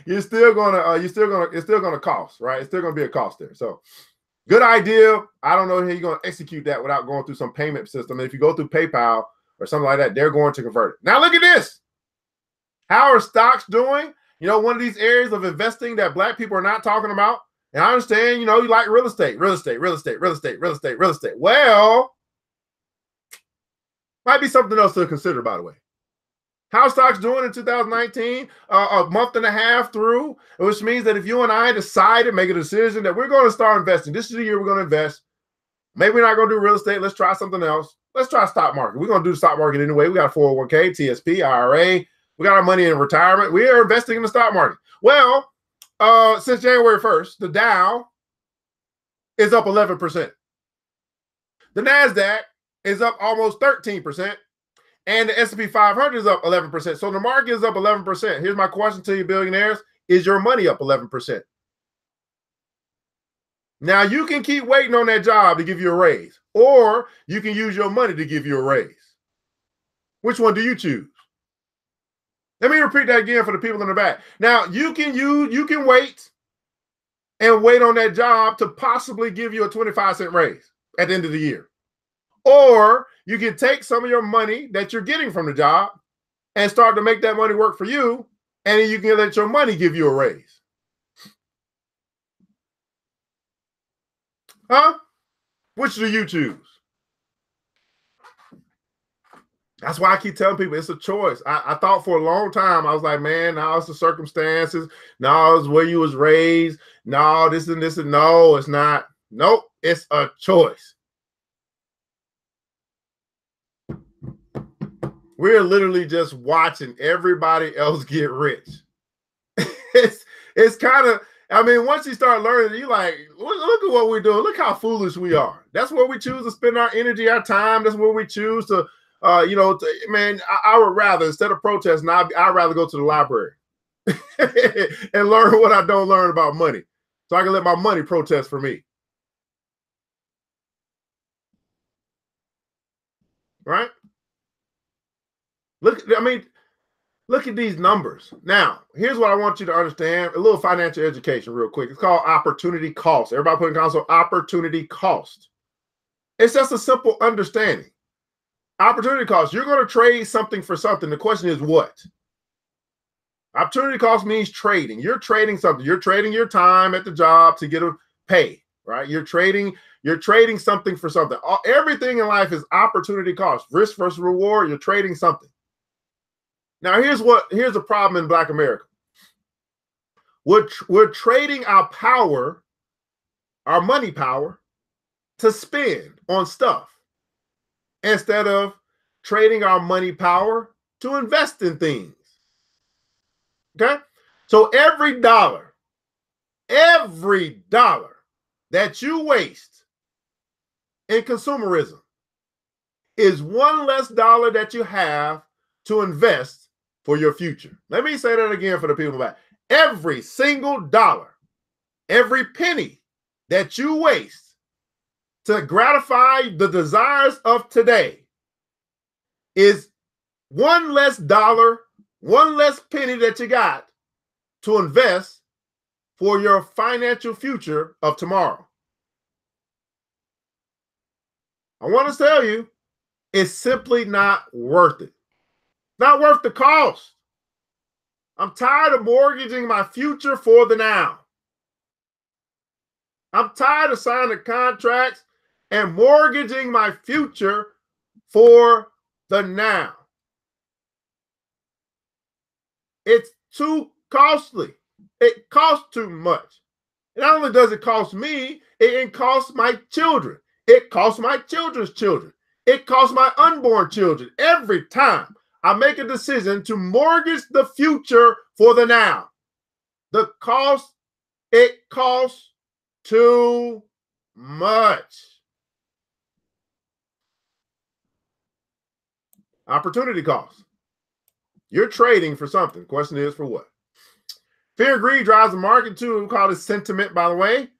it's still gonna cost, right? It's still gonna be a cost there. So good idea. I don't know how you're gonna execute that without going through some payment system. And if you go through PayPal or something like that, they're going to convert it. Now look at this. How are stocks doing? You know, one of these areas of investing that black people are not talking about. And I understand, you know, you like real estate. Well, might be something else to consider, by the way. How stocks doing in 2019, a month and a half through, which means that if you and I decided, make a decision that we're going to start investing, this is the year we're going to invest. Maybe we're not going to do real estate. Let's try something else. Let's try stock market. We're going to do the stock market anyway. We got a 401k, TSP, IRA. We got our money in retirement. We are investing in the stock market. Well, since January 1st, the Dow is up 11%. The NASDAQ is up almost 13%. And the S&P 500 is up 11%. So the market is up 11%. Here's my question to you, billionaires. Is your money up 11%? Now, you can keep waiting on that job to give you a raise, or you can use your money to give you a raise. Which one do you choose? Let me repeat that again for the people in the back. Now, you can wait on that job to possibly give you a 25-cent raise at the end of the year. Or you can take some of your money that you're getting from the job and start to make that money work for you, and then you can let your money give you a raise. Huh? Which do you choose? That's why I keep telling people it's a choice. I thought for a long time, I was like, man, now it's the circumstances. Now it's where you was raised. No, this and this and no, it's not. Nope, it's a choice. We're literally just watching everybody else get rich. It's kind of, I mean, once you start learning, you're like, look at what we're doing. Look how foolish we are. That's where we choose to spend our energy, our time. That's where we choose to You know, man, I would rather, instead of protesting, I'd rather go to the library and learn what I don't learn about money, so I can let my money protest for me. Right? Look at these numbers. Now, here's what I want you to understand. A little financial education real quick. It's called opportunity cost. Everybody put in console opportunity cost. It's just a simple understanding. Opportunity cost. You're going to trade something for something. The question is what? Opportunity cost means trading. You're trading something. You're trading your time at the job to get a pay, right? You're trading something for something. Everything in life is opportunity cost. Risk versus reward. You're trading something. Now, here's the problem in Black America. We're trading our power, our money power, to spend on stuff instead of trading our money power to invest in things. Okay? So every dollar that you waste in consumerism is one less dollar that you have to invest for your future. Let me say that again for the people back. Every single dollar, every penny that you waste to gratify the desires of today is one less dollar, one less penny that you got to invest for your financial future of tomorrow. I want to tell you, it's simply not worth it. Not worth the cost. I'm tired of mortgaging my future for the now. I'm tired of signing contracts and mortgaging my future for the now. It's too costly. It costs too much. Not only does it cost me, it costs my children. It costs my children's children. It costs my unborn children. Every time I make a decision to mortgage the future for the now, it costs too much. Opportunity cost. You're trading for something. Question is for what? Fear and greed drives the market too. We call it sentiment, by the way.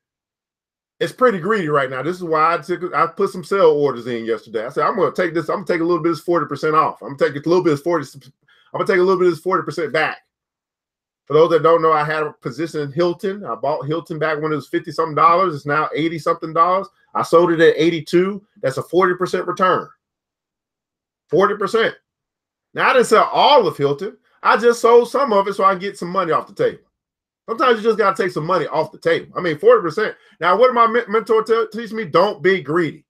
It's pretty greedy right now. This is why I put some sell orders in yesterday. I said, I'm going to take this. I'm going to take a little bit of this 40% off. I'm going to take a little bit of 40% back. For those that don't know, I had a position in Hilton. I bought Hilton back when it was $50-something. It's now $80-something. I sold it at 82. That's a 40% return. 40%. Now, I didn't sell all of Hilton. I just sold some of it so I can get some money off the table. Sometimes you just got to take some money off the table. I mean, 40%. Now, what did my mentor teach me? Don't be greedy.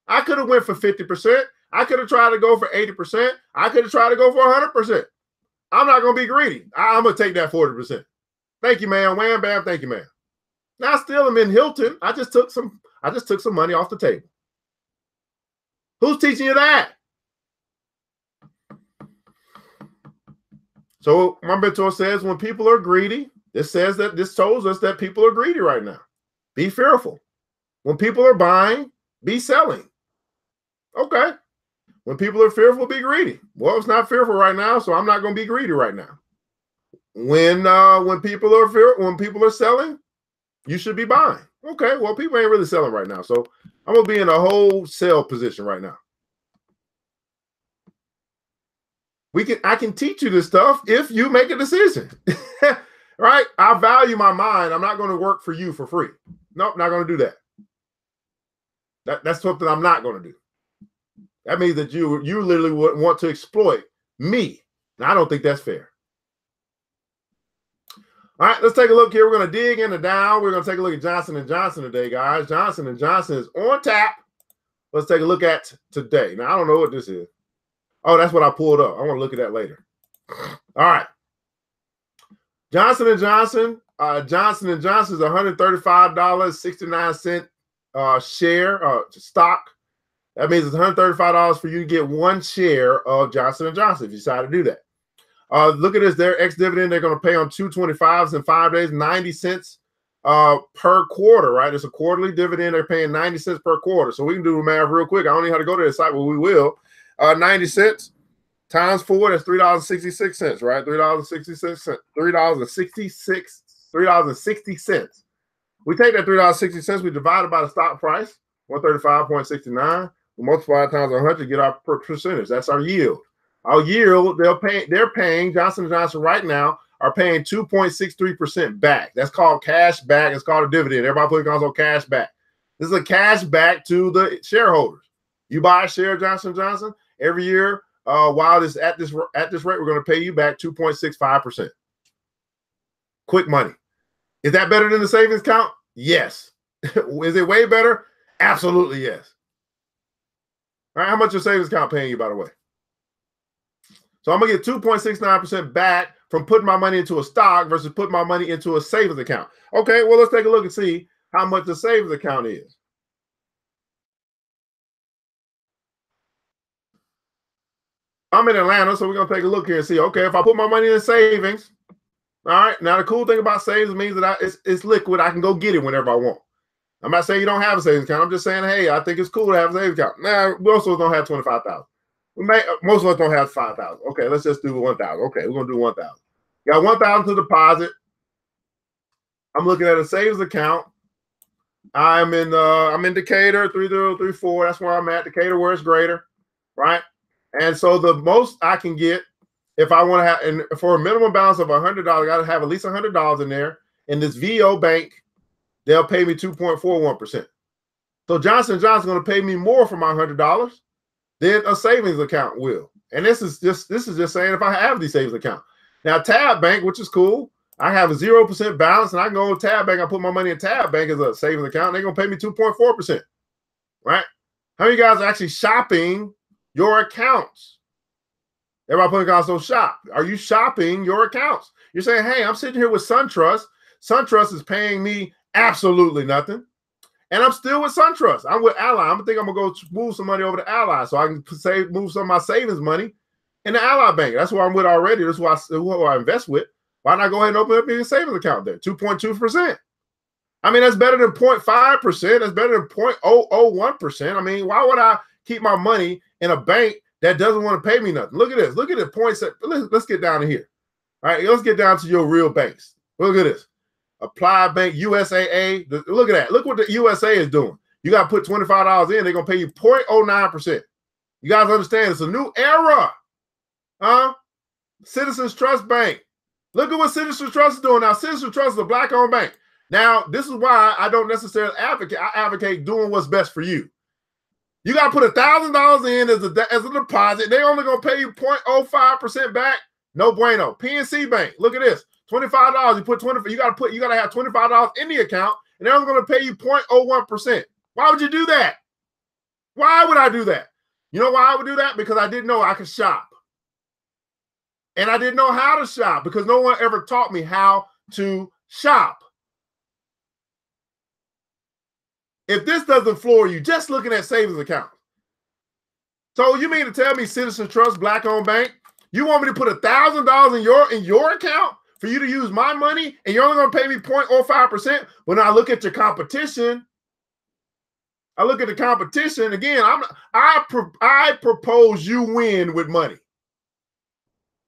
I could have went for 50%. I could have tried to go for 80%. I could have tried to go for 100%. I'm not going to be greedy. I'm going to take that 40%. Thank you, man. Wham, bam. Thank you, man. Now, I still am in Hilton. I just took some money off the table. Who's teaching you that? So my mentor says when people are greedy, this tells us that people are greedy right now. Be fearful. When people are buying, be selling. Okay. When people are fearful, be greedy. Well, it's not fearful right now, so I'm not going to be greedy right now. When people are selling, you should be buying. Okay. Well, people ain't really selling right now, so I'm going to be in a whole sell position right now. I can teach you this stuff if you make a decision. Right? I value my mind. I'm not going to work for you for free. Nope, not going to do that. That's something I'm not going to do. That means that you literally would want to exploit me. And I don't think that's fair. All right, let's take a look here. We're going to dig in the Dow. We're going to take a look at Johnson & Johnson today, guys. Johnson & Johnson is on tap. Let's take a look at today. Now, I don't know what this is. Oh, that's what I pulled up. I want to look at that later. All right. Johnson & Johnson. Johnson & Johnson is $135.69 share stock. That means it's $135 for you to get one share of Johnson & Johnson if you decide to do that. Look at this. Their ex-dividend, they're going to pay on 225s in 5 days, 90 cents per quarter, right? It's a quarterly dividend. They're paying 90 cents per quarter. So we can do the math real quick. I don't know how to go to the site, but we will. 90 cents times 4, that's $3.66, right? $3.66, $3.60. We take that $3.60, we divide it by the stock price, 135.69. We multiply it times 100, get our percentage. That's our yield. Our yield, they're paying, Johnson & Johnson right now are paying 2.63% back. That's called cash back. It's called a dividend. Everybody put it on cash back. This is a cash back to the shareholders. You buy a share of Johnson & Johnson every year. While this at this rate, we're going to pay you back 2.65%. Quick money. Is that better than the savings account? Yes. Is it way better? Absolutely yes. All right, how much your savings account paying you, by the way? So I'm going to get 2.69% back from putting my money into a stock versus putting my money into a savings account. Okay, well, let's take a look and see how much the savings account is. I'm in Atlanta, so we're going to take a look here and see, okay, if I put my money in savings, all right, now the cool thing about savings means that it's liquid. I can go get it whenever I want. I'm not saying you don't have a savings account. I'm just saying, hey, I think it's cool to have a savings account. Now, most of us don't have 25,000. Most of us don't have 5,000. Okay, let's just do 1,000. Okay, we're going to do 1,000. Got 1,000 to deposit. I'm looking at a savings account. I'm in Decatur, 3034. That's where I'm at. Decatur, where it's greater, right? And so the most I can get, if I want to have, and for a minimum balance of $100, I got to have at least $100 in there. In this VO bank, they'll pay me 2.41%. So Johnson & Johnson is going to pay me more for my $100 than a savings account will. And this is just saying if I have these savings account. Now Tab Bank, which is cool, I have a 0% balance, and I can go to Tab Bank. I put my money in Tab Bank as a savings account. And they're going to pay me 2.4%, right? How many of you guys are actually shopping your accounts? Everybody putting on so shop. Are you shopping your accounts? You're saying, hey, I'm sitting here with SunTrust. SunTrust is paying me absolutely nothing. And I'm still with SunTrust. I'm with Ally. I'm going to go move some money over to Ally so I can move some of my savings money in the Ally Bank. That's who I'm with already. That's who I invest with. Why not go ahead and open up a savings account there? 2.2%. I mean, that's better than 0.5%. That's better than 0.001%. I mean, why would I keep my money in a bank that doesn't want to pay me nothing? Look at this. Look at the points. Let's get down to here. All right, let's get down to your real banks. Look at this. Applied Bank, USAA. Look at that. Look what the USA is doing. You got to put $25 in. They're going to pay you 0.09%. You guys understand? It's a new era. Huh? Citizens Trust Bank. Look at what Citizens Trust is doing now. Citizens Trust is a black-owned bank. Now, this is why I don't necessarily advocate. I advocate doing what's best for you. You got to put $1,000 in as a deposit. They're only going to pay you 0.05% back. No bueno. PNC Bank. Look at this. $25. You put 20. You got to have $25 in the account, and they're only going to pay you 0.01%. Why would you do that? Why would I do that? You know why I would do that? Because I didn't know I could shop. And I didn't know how to shop because no one ever taught me how to shop. If this doesn't floor you, just looking at savings accounts. So you mean to tell me Citizens Trust, black-owned bank, you want me to put $1,000 in your account for you to use my money, and you're only going to pay me 0.05%? When I look at your competition, I look at the competition again. I propose you win with money.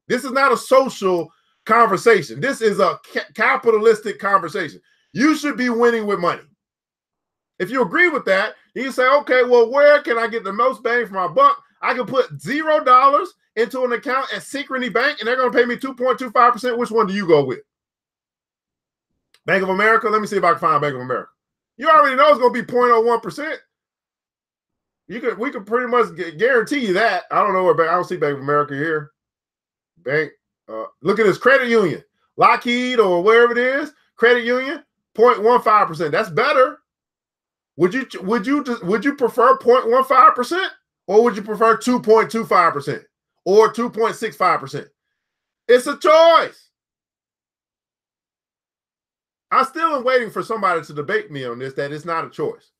This is not a social conversation. This is a capitalistic conversation. You should be winning with money. If you agree with that, you say, okay, well, where can I get the most bang for my buck? I can put $0 into an account at Synchrony Bank, and they're going to pay me 2.25%. Which one do you go with? Bank of America? Let me see if I can find Bank of America. You already know it's going to be 0.01%. We could pretty much guarantee you that. I don't know where I don't see Bank of America here. Bank. Look at this credit union, Lockheed or wherever it is. Credit union, 0.15%. That's better. Would you prefer 0.15%, or would you prefer 2.25% or 2.65%? It's a choice. I still am waiting for somebody to debate me on this, that it's not a choice.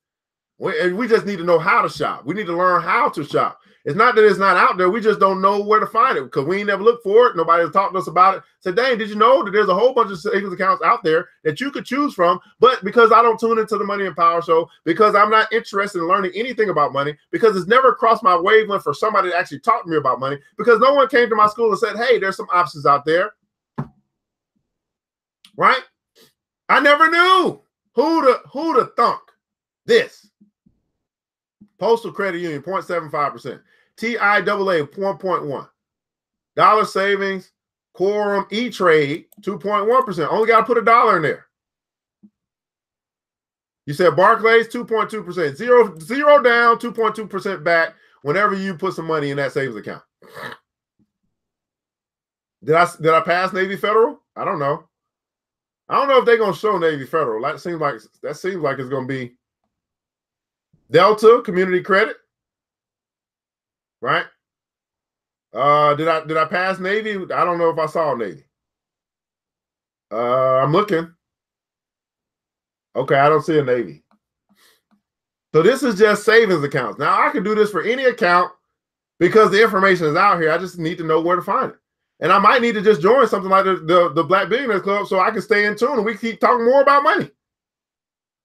We just need to know how to shop. We need to learn how to shop. It's not that it's not out there. We just don't know where to find it because we ain't never looked for it. Nobody has talked to us about it. Said, dang, did you know that there's a whole bunch of savings accounts out there that you could choose from? But because I don't tune into the Money and Power Show, because I'm not interested in learning anything about money, because it's never crossed my wavelength for somebody to actually talk to me about money, because no one came to my school and said, hey, there's some options out there. Right? I never knew who to thunk this. Postal Credit Union, 0.75%. TIAA, 1.1. Dollar Savings, Quorum, E-Trade, 2.1%. Only got to put $1 in there. You said Barclays, 2.2%. Zero down, 2.2% back whenever you put some money in that savings account. Did I pass Navy Federal? I don't know. I don't know if they're going to show Navy Federal. That seems like it's going to be Delta Community Credit, right? Did I pass Navy? I don't know if I saw Navy. I'm looking. Okay, I don't see a Navy. So this is just savings accounts. Now I can do this for any account because the information is out here. I just need to know where to find it. And I might need to just join something like the Black Billionaires Club so I can stay in tune and we keep talking more about money.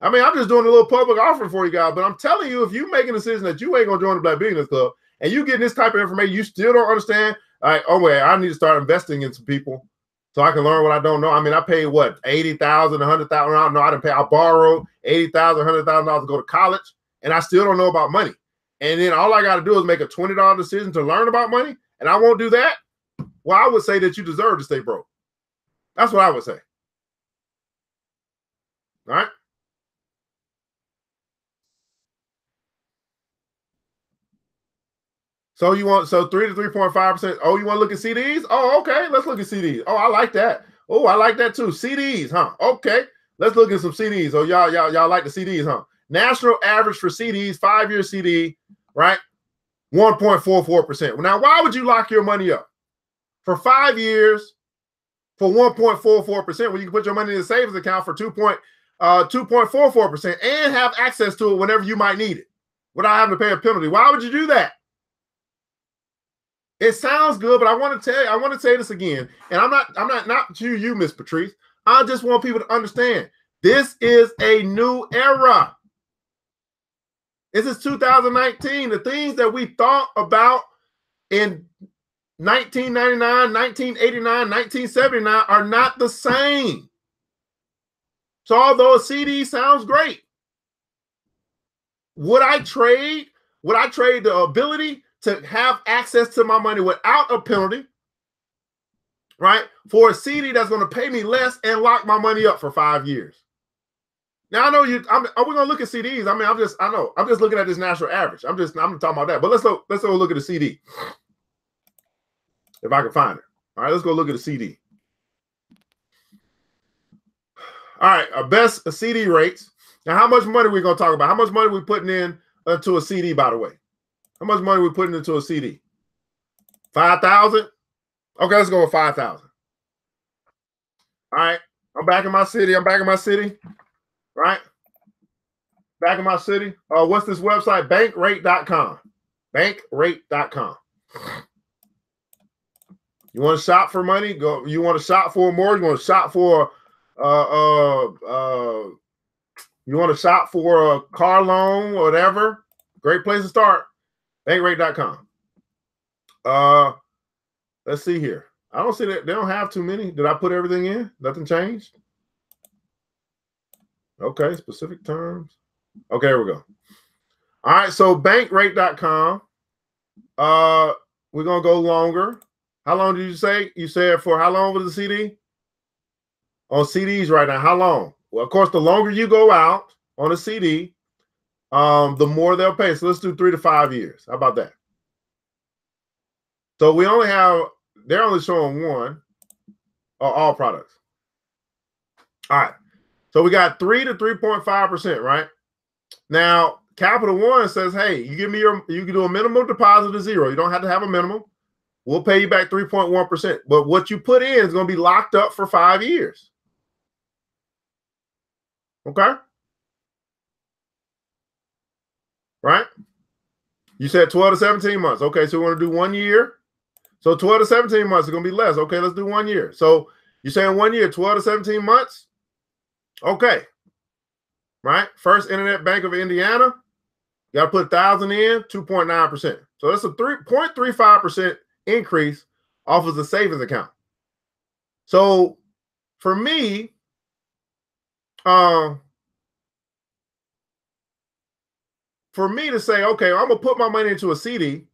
I mean, I'm just doing a little public offering for you guys, but I'm telling you, if you make a decision that you ain't going to join the Black Billionaires Club and you get this type of information, you still don't understand, like, oh, wait, I need to start investing in some people so I can learn what I don't know. I mean, I paid, what, $80,000, $100,000? I don't know. I didn't pay. I borrowed $80,000, $100,000 to go to college, and I still don't know about money. And then all I got to do is make a $20 decision to learn about money, and I won't do that? Well, I would say that you deserve to stay broke. That's what I would say. All right? So 3 to 3.5%. Oh, you want to look at CDs? Oh, okay. Let's look at CDs. Oh, I like that. Oh, I like that too. CDs, huh? Okay. Let's look at some CDs. Oh, y'all like the CDs, huh? National average for CDs, 5-year CD, right? 1.44%. Now, why would you lock your money up for 5 years for 1.44% when you can put your money in a savings account for 2.44% and have access to it whenever you might need it without having to pay a penalty? Why would you do that? It sounds good, but I want to say this again, and I'm not you, Miss Patrice. I just want people to understand this is a new era. This is 2019. The things that we thought about in 1999, 1989, 1979 are not the same. So although a CD sounds great, would I trade the ability to have access to my money without a penalty, right, for a CD that's going to pay me less and lock my money up for 5 years? Now I know are we going to look at CDs? I mean, I'm just looking at this national average. I'm talking about that. But let's go look at the CD if I can find it. All right, let's go look at the CD. All right, our best CD rates. Now, how much money are we going to talk about? How much money are we putting in to a CD, by the way? How much money are we putting into a CD? 5,000? Okay, let's go with 5,000. All right, I'm back in my city. Right? Back in my city. What's this website? Bankrate.com. Bankrate.com. You want to shop for money? Go. You want to shop for a mortgage? You want to shop for you want to shop for a car loan or whatever? Great place to start. Bankrate.com. Let's see here. I don't see that they don't have too many. Did I put everything in? Nothing changed? Okay, specific terms. Okay, there we go. All right, so bankrate.com. We're gonna go longer. How long did you say? You said for how long was the CD? On CDs right now, how long? Well, of course, the longer you go out on a CD, the more they'll pay. So let's do 3 to 5 years. How about that? So they're only showing one, all products. All right. So we got 3 to 3.5%, right? Now, Capital One says, hey, you can do a minimum deposit of 0. You don't have to have a minimum. We'll pay you back 3.1%. But what you put in is going to be locked up for 5 years. Okay? right? You said 12 to 17 months. Okay, so we want to do 1 year. So 12 to 17 months is going to be less. Okay, let's do 1 year. So you're saying 1 year, 12 to 17 months? Okay. Right? First Internet Bank of Indiana, you got to put 1,000 in, 2.9%. So that's a 3.35% increase off of the savings account. So for me, to say, okay, I'm going to put my money into a CD,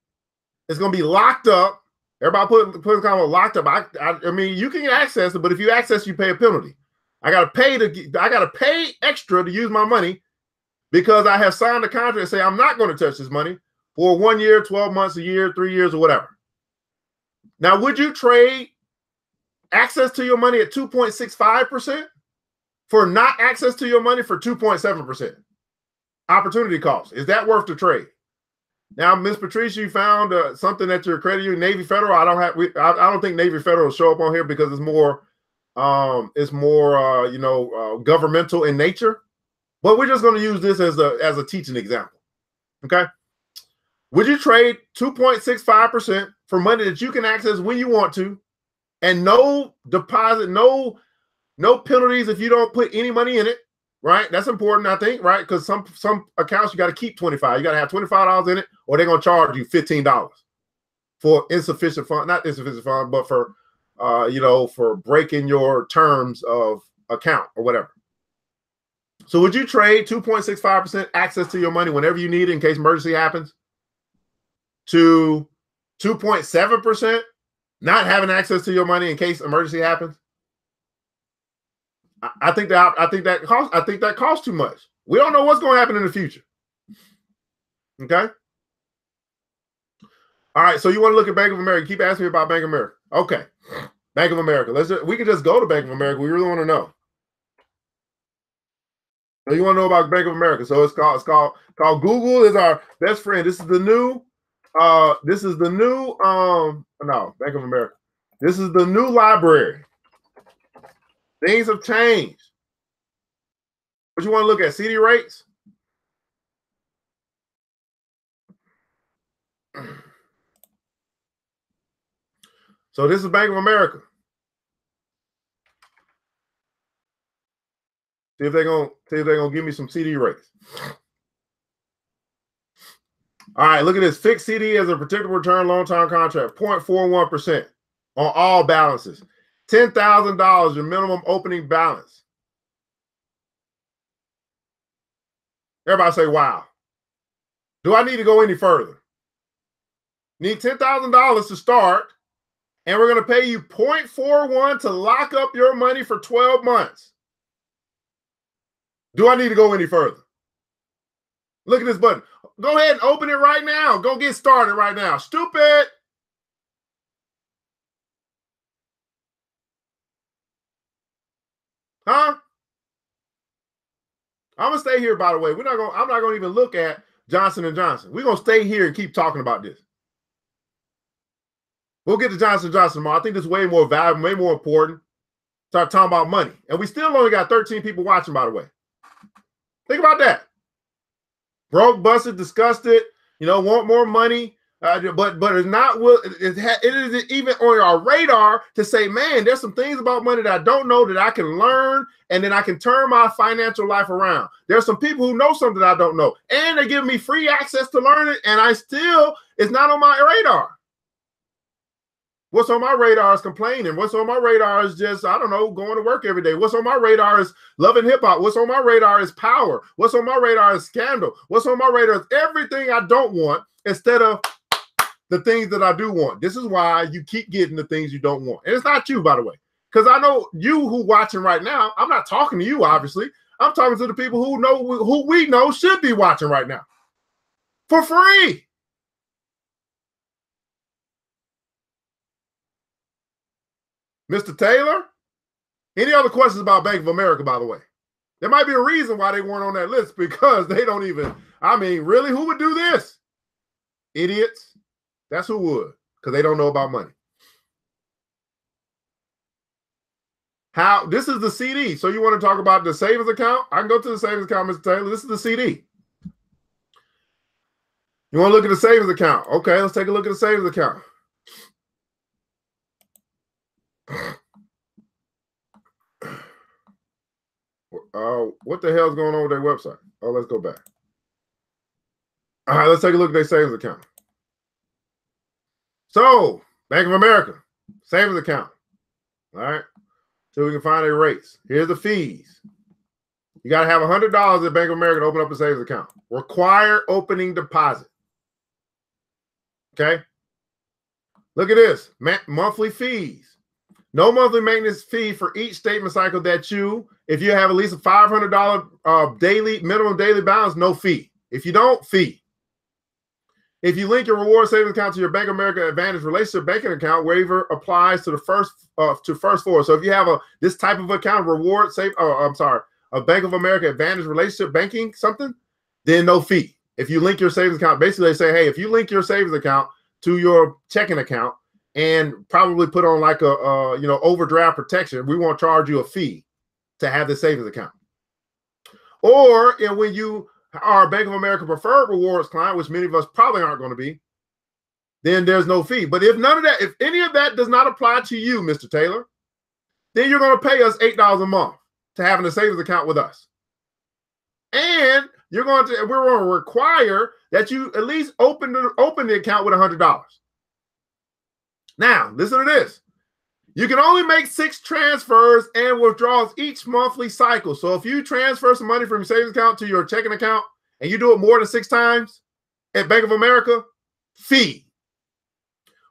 it's going to be locked up. Everybody put a comment locked up. I mean, you can access it, but if you access, you pay a penalty. I got to pay extra to use my money because I have signed a contract and say I'm not going to touch this money for 1 year, 12 months, a year, 3 years, or whatever. Now, would you trade access to your money at 2.65% for not access to your money for 2.7%? Opportunity cost. Is that worth the trade? Now, Miss Patricia, you found something at your credit union, Navy Federal. I don't think Navy Federal will show up on here because it's more governmental in nature. But we're just going to use this as a teaching example. Okay. Would you trade 2.65% for money that you can access when you want to, and no deposit, no penalties if you don't put any money in it? Right? That's important, I think, right? Because some accounts you got to keep 25. You got to have $25 in it, or they're going to charge you $15 for insufficient fund, not insufficient fund, but for for breaking your terms of account or whatever. So would you trade 2.65% access to your money whenever you need it in case emergency happens to 2.7% not having access to your money in case emergency happens? I think that costs too much. We don't know what's going to happen in the future. Okay. All right. So you want to look at Bank of America? Keep asking me about Bank of America. Okay. Bank of America. We can just go to Bank of America. We really want to know. So you want to know about Bank of America? So it's called Google is our best friend. This is the new. Bank of America. This is the new library. Things have changed. What you want to look at? CD rates? So this is Bank of America. See if they're gonna give me some CD rates. All right, look at this. Fixed CD as a predictable return long-term contract, 0.41% on all balances. $10,000, your minimum opening balance. Everybody say, wow. Do I need to go any further? Need $10,000 to start, and we're going to pay you 0.41 to lock up your money for 12 months. Do I need to go any further? Look at this button. Go ahead and open it right now. Go get started right now. Stupid. Huh? I'm gonna stay here, by the way. I'm not gonna even look at Johnson & Johnson. We're gonna stay here and keep talking about this. We'll get to Johnson & Johnson tomorrow. I think this is way more valuable, way more important. Start talking about money. And we still only got 13 people watching, by the way. Think about that. Broke, busted, disgusted, want more money. But it's not. It isn't even on our radar to say, man, there's some things about money that I don't know that I can learn, and then I can turn my financial life around. There's some people who know something I don't know, and they give me free access to learn it, and it's not on my radar. What's on my radar is complaining. What's on my radar is just, I don't know, going to work every day. What's on my radar is loving hip hop. What's on my radar is power. What's on my radar is scandal. What's on my radar is everything I don't want instead of the things that I do want. This is why you keep getting the things you don't want. And it's not you, by the way, because I know you who watching right now. I'm not talking to you, obviously. I'm talking to the people who we know should be watching right now for free. Mr. Taylor, any other questions about Bank of America, by the way? There might be a reason why they weren't on that list, because they don't even, really, who would do this? Idiots. That's who would, because they don't know about money. This is the CD. So you want to talk about the savings account? I can go to the savings account, Mr. Taylor. This is the CD. You want to look at the savings account? Okay, let's take a look at the savings account. What the hell's going on with their website? Oh, let's go back. All right, let's take a look at their savings account. So, Bank of America, savings account. All right, so we can find their rates. Here's the fees. You got to have $100 at Bank of America to open up a savings account. Require opening deposit. Okay. Look at this. Monthly fees. No monthly maintenance fee for each statement cycle that if you have at least a $500 minimum daily balance, no fee. If you don't, fee. If you link your reward savings account to your Bank of America Advantage Relationship Banking account, waiver applies to the first four. So if you have this type of account, a Bank of America Advantage Relationship Banking something, then no fee. If you link your savings account, basically they say, hey, if you link your savings account to your checking account and probably put on like a overdraft protection, we won't charge you a fee to have the savings account. Or when you are a Bank of America Preferred Rewards client, which many of us probably aren't going to be, then there's no fee. But if any of that does not apply to you, Mr. Taylor, then you're going to pay us $8 a month to having a savings account with us. And we're going to require that you at least open the account with $100. Now, listen to this. You can only make 6 transfers and withdrawals each monthly cycle. So if you transfer some money from your savings account to your checking account and you do it more than 6 times at Bank of America, fee.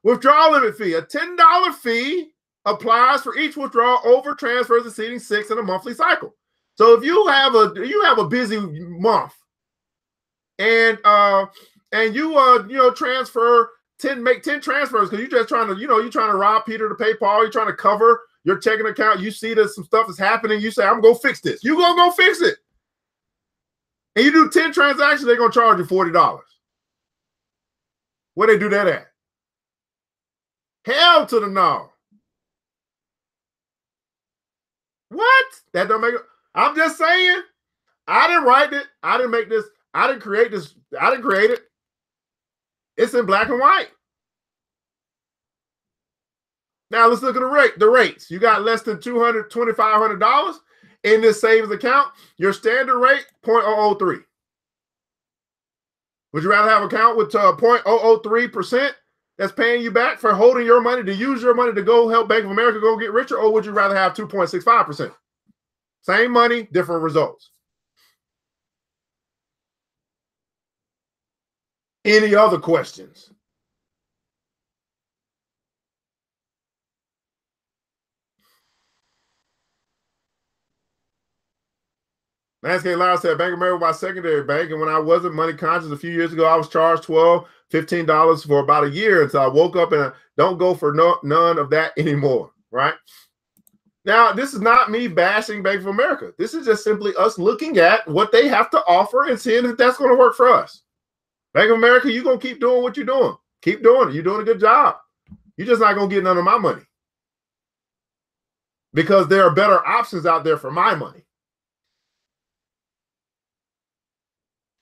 Withdrawal limit fee. A $10 fee applies for each withdrawal over transfers exceeding 6 in a monthly cycle. So if you have a busy month and you transfer 10, make 10 transfers because you're just trying to, you're trying to rob Peter to pay Paul, you're trying to cover your checking account, you see that some stuff is happening, you say, I'm gonna go fix this. You're gonna go fix it. And you do 10 transactions, they're gonna charge you $40. Where they do that at? Hell to the no. What? That don't make it. I'm just saying, I didn't write it. I didn't make this. I didn't create this. I didn't create it. It's in black and white. Now let's look at the rates. You got less than $2,500 in this savings account. Your standard rate, 0.003. Would you rather have an account with 0.003% that's paying you back for holding your money, to use your money to go help Bank of America go get richer, or would you rather have 2.65%? Same money, different results. Any other questions? Landscape Live said, Bank of America was my secondary bank, and when I wasn't money conscious a few years ago, I was charged $12, $15 for about a year until I woke up, and I don't go for none of that anymore, right? Now, this is not me bashing Bank of America. This is just simply us looking at what they have to offer and seeing if that's going to work for us. Bank of America, you're going to keep doing what you're doing. Keep doing it. You're doing a good job. You're just not going to get none of my money because there are better options out there for my money.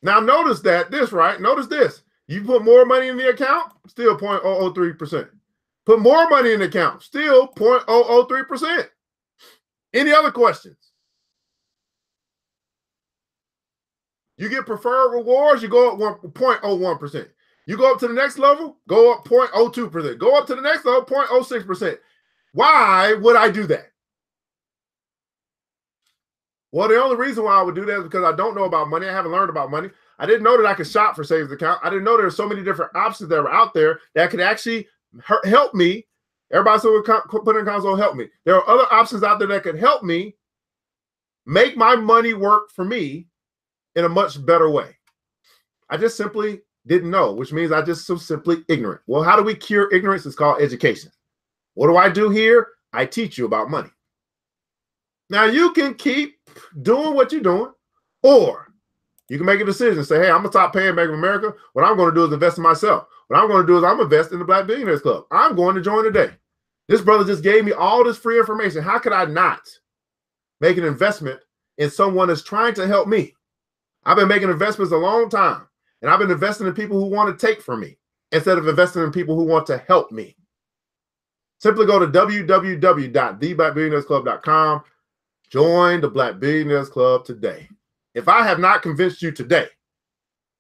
Now, notice this, right? Notice this. You put more money in the account, still 0.003%. Put more money in the account, still 0.003%. Any other questions? You get preferred rewards, you go up 0.01%. You go up to the next level, go up 0.02%. Go up to the next level, 0.06%. Why would I do that? Well, the only reason why I would do that is because I don't know about money. I haven't learned about money. I didn't know that I could shop for savings account. I didn't know there were so many different options that were out there that could actually help me. Everybody said, put in console, help me. There are other options out there that could help me make my money work for me in a much better way. I just simply didn't know, which means I just so simply ignorant. Well, how do we cure ignorance? It's called education. What do I do here? I teach you about money. Now, you can keep doing what you're doing, or you can make a decision and say, hey, I'm going to stop paying Bank of America. What I'm going to do is invest in myself. What I'm going to do is I'm going to invest in the Black Billionaires Club. I'm going to join today. This brother just gave me all this free information. How could I not make an investment in someone that's trying to help me? I've been making investments a long time. And I've been investing in people who want to take from me instead of investing in people who want to help me. Simply go to www.theblackbillionairesclub.com. Join the Black Billionaires Club today. If I have not convinced you today,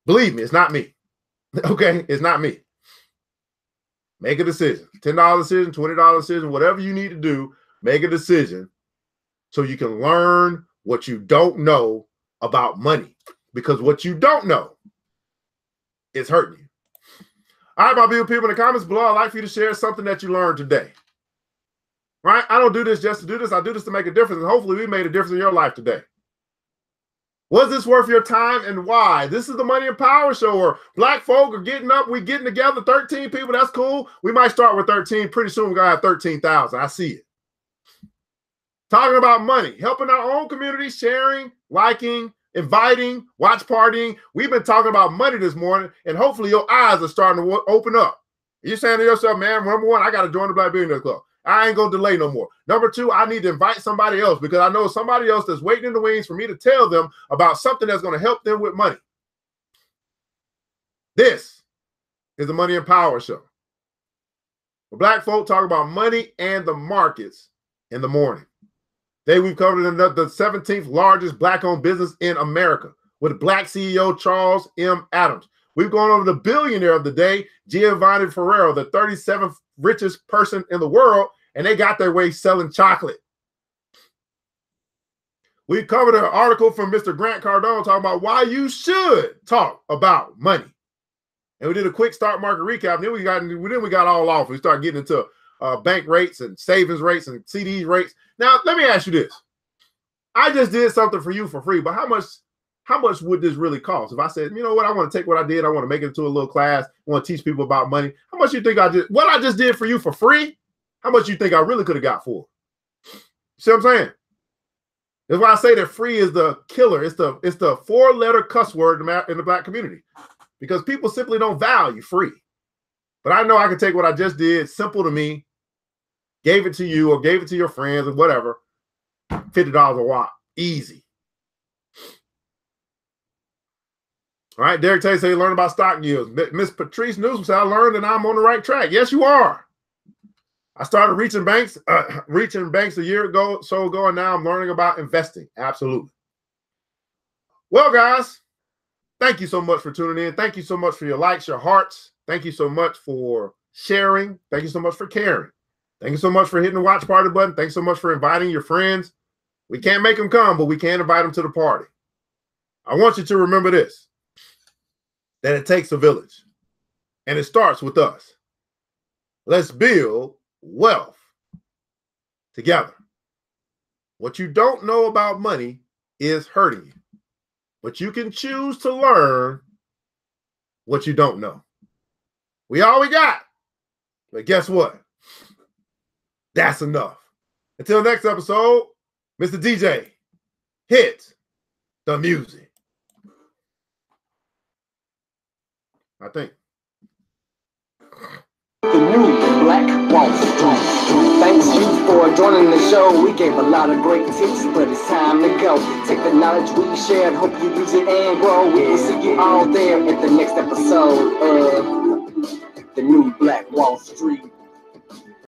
believe me, it's not me. Okay, it's not me. Make a decision. $10 decision, $20 decision, whatever you need to do, make a decision so you can learn what you don't know about money. Because what you don't know is hurting you. All right, my beautiful people, in the comments below, I'd like for you to share something that you learned today. Right? I don't do this just to do this. I do this to make a difference. And hopefully we made a difference in your life today. Was this worth your time and why? This is the Money and Power Show where black folk are getting up. We're getting together, 13 people. That's cool. We might start with 13. Pretty soon we're going to have 13,000. I see it. Talking about money, helping our own community, sharing, liking, inviting, watch partying. We've been talking about money this morning, and hopefully your eyes are starting to open up. You're saying to yourself, man, number one, I got to join the Black Billionaire Club. I ain't going to delay no more. Number two, I need to invite somebody else because I know somebody else that's waiting in the wings for me to tell them about something that's going to help them with money. This is the Money and Power Show. The black folk talk about money and the markets in the morning. Today we've covered the 17th largest black-owned business in America with black CEO Charles M. Adams. We've gone over the billionaire of the day, Giovanni Ferrero, the 37th richest person in the world, and they got their way selling chocolate. We covered an article from Mr. Grant Cardone talking about why you should talk about money. And we did a quick stock market recap. Then we got all off. We started getting into bank rates and savings rates and CD rates. Now, let me ask you this. I just did something for you for free, but how much would this really cost? If I said, you know what, I want to take what I did, I want to make it into a little class, I want to teach people about money. How much you think what I just did for you for free? How much you think I really could have got for? You see what I'm saying? That's why I say that free is the killer. It's the 4-letter cuss word in the black community because people simply don't value free. But I know I can take what I just did, simple to me, gave it to you or gave it to your friends or whatever, $50 a watt, easy. All right, Derek Tate said he learned about stock yields. Miss Patrice Newsom said I learned and I'm on the right track. Yes, you are. I started reaching banks a year ago, and now I'm learning about investing. Absolutely. Well, guys, thank you so much for tuning in. Thank you so much for your likes, your hearts. Thank you so much for sharing. Thank you so much for caring. Thank you so much for hitting the watch party button. Thanks so much for inviting your friends. We can't make them come, but we can invite them to the party. I want you to remember this, that it takes a village, and it starts with us. Let's build wealth together. What you don't know about money is hurting you, but you can choose to learn what you don't know. We all we got, but guess what? That's enough. Until next episode, Mr. DJ, hit the music. I think. The new Black Wall Street. Thanks you for joining the show. We gave a lot of great tips, but it's time to go. Take the knowledge we shared, hope you use it and grow. We will see you all there at the next episode of the new Black Wall Street.